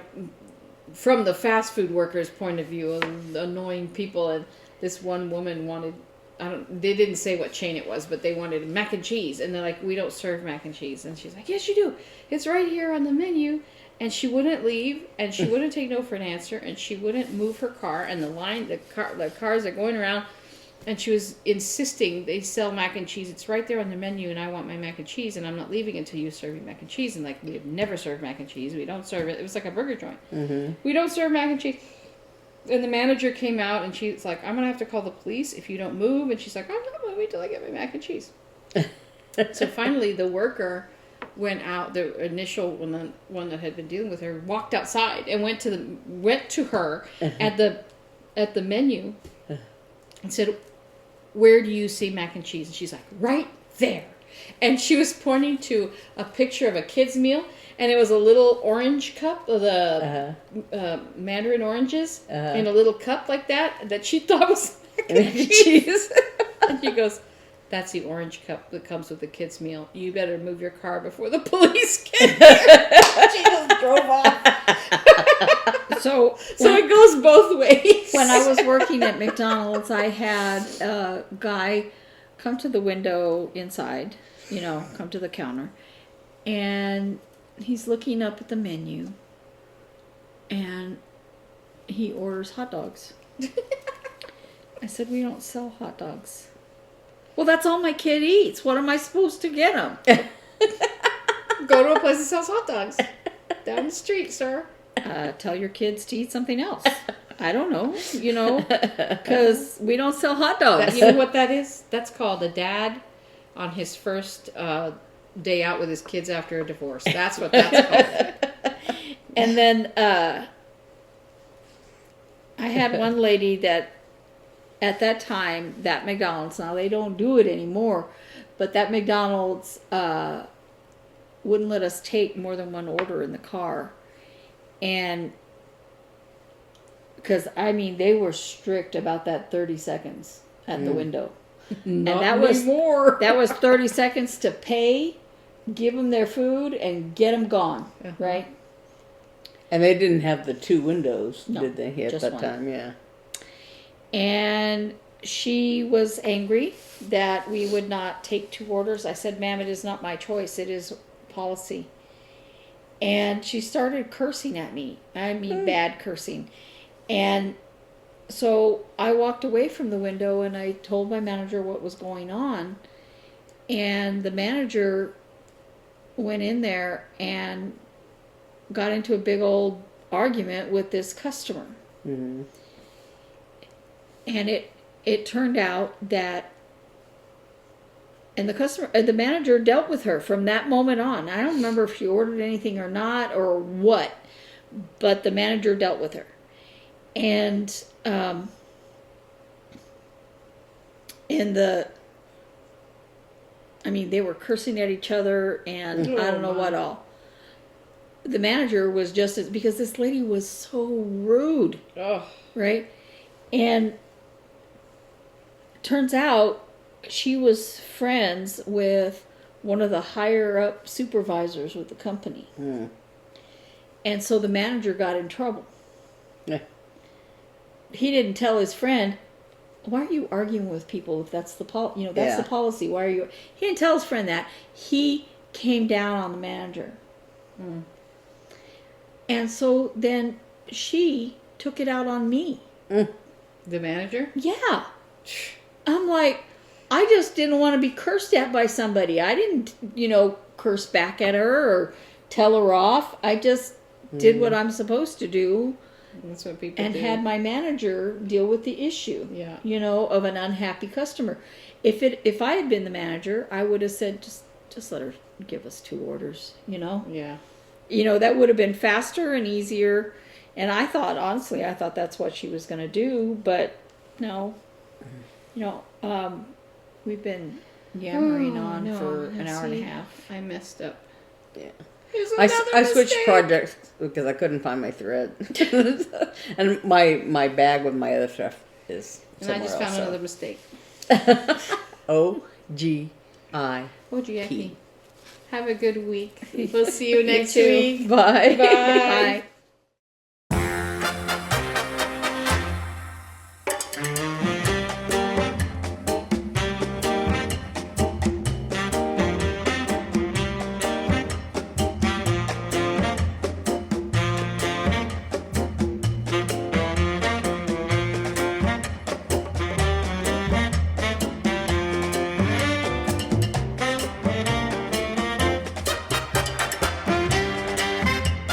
from the fast food workers' point of view, of annoying people, and this one woman wanted, they didn't say what chain it was, but they wanted mac and cheese, and they're like, we don't serve mac and cheese, and she's like, yes, you do, it's right here on the menu, and she wouldn't leave, and she wouldn't take no for an answer, and she wouldn't move her car, and the cars are going around. And she was insisting they sell mac and cheese. It's right there on the menu, and I want my mac and cheese, and I'm not leaving until you serve me mac and cheese. And, like, we have never served mac and cheese. We don't serve it. It was like a burger joint. Mm-hmm. We don't serve mac and cheese. And the manager came out, and she's like, I'm going to have to call the police if you don't move. And she's like, I'm not moving until I get my mac and cheese. So finally, the worker went out, the initial one that had been dealing with her, walked outside and went to her at the menu and said, where do you see mac and cheese? And she's like, right there. And she was pointing to a picture of a kid's meal, and it was a little orange cup of the mandarin oranges in a little cup like that she thought was mac and cheese. And she goes, that's the orange cup that comes with the kid's meal. You better move your car before the police get here. She just drove off. So it goes both ways. When I was working at McDonald's, I had a guy come to the window inside, you know, come to the counter, and he's looking up at the menu, and he orders hot dogs. I said, we don't sell hot dogs. Well, that's all my kid eats. What am I supposed to get him? Go to a place that sells hot dogs. Down the street, sir. Tell your kids to eat something else. I don't know, you know, because we don't sell hot dogs. You know what that is? That's called a dad on his first day out with his kids after a divorce. That's what that's called. And then I had one lady that, at that time, that McDonald's, now they don't do it anymore, but that McDonald's wouldn't let us take more than one order in the car. And because, I mean, they were strict about that 30 seconds at the window. Not and that anymore. That was 30 seconds to pay, give them their food, and get them gone, right? And they didn't have the 2 windows, No, did they, at just that one. time? Yeah. And she was angry that we would not take 2 orders. I said, ma'am, it is not my choice. It is policy. And she started cursing at me. I mean, bad cursing. And so I walked away from the window and I told my manager what was going on. And the manager went in there and got into a big old argument with this customer. Mm-hmm. And it turned out that, and the manager dealt with her from that moment on. I don't remember if she ordered anything or not or what, but the manager dealt with her. And they were cursing at each other and I don't know what all. The manager was because this lady was so rude. Oh. Right? And turns out she was friends with one of the higher up supervisors with the company. And so the manager got in trouble. Yeah. He didn't tell his friend, why are you arguing with people if that's the that's Yeah. the policy? Why are you? He didn't tell his friend that. He came down on the manager. Mm. And so then she took it out on me. The manager? Yeah. I'm like, I just didn't want to be cursed at by somebody. I didn't, curse back at her or tell her off. I just did what I'm supposed to do. That's what people And do. had my manager deal with the issue. Yeah. Of an unhappy customer. If I had been the manager, I would have said, just let her give us 2 orders, Yeah. That would have been faster and easier. And honestly, I thought that's what she was going to do. But no, we've been yammering on for an hour and a half. I messed up. Yeah. There's I another switched mistake. projects because I couldn't find my thread. And my bag with my other stuff is And I somewhere just found else, another mistake. O.G.I.P. O.G.I.P. Have a good week. We'll see you next too. week. Bye. Bye. Bye.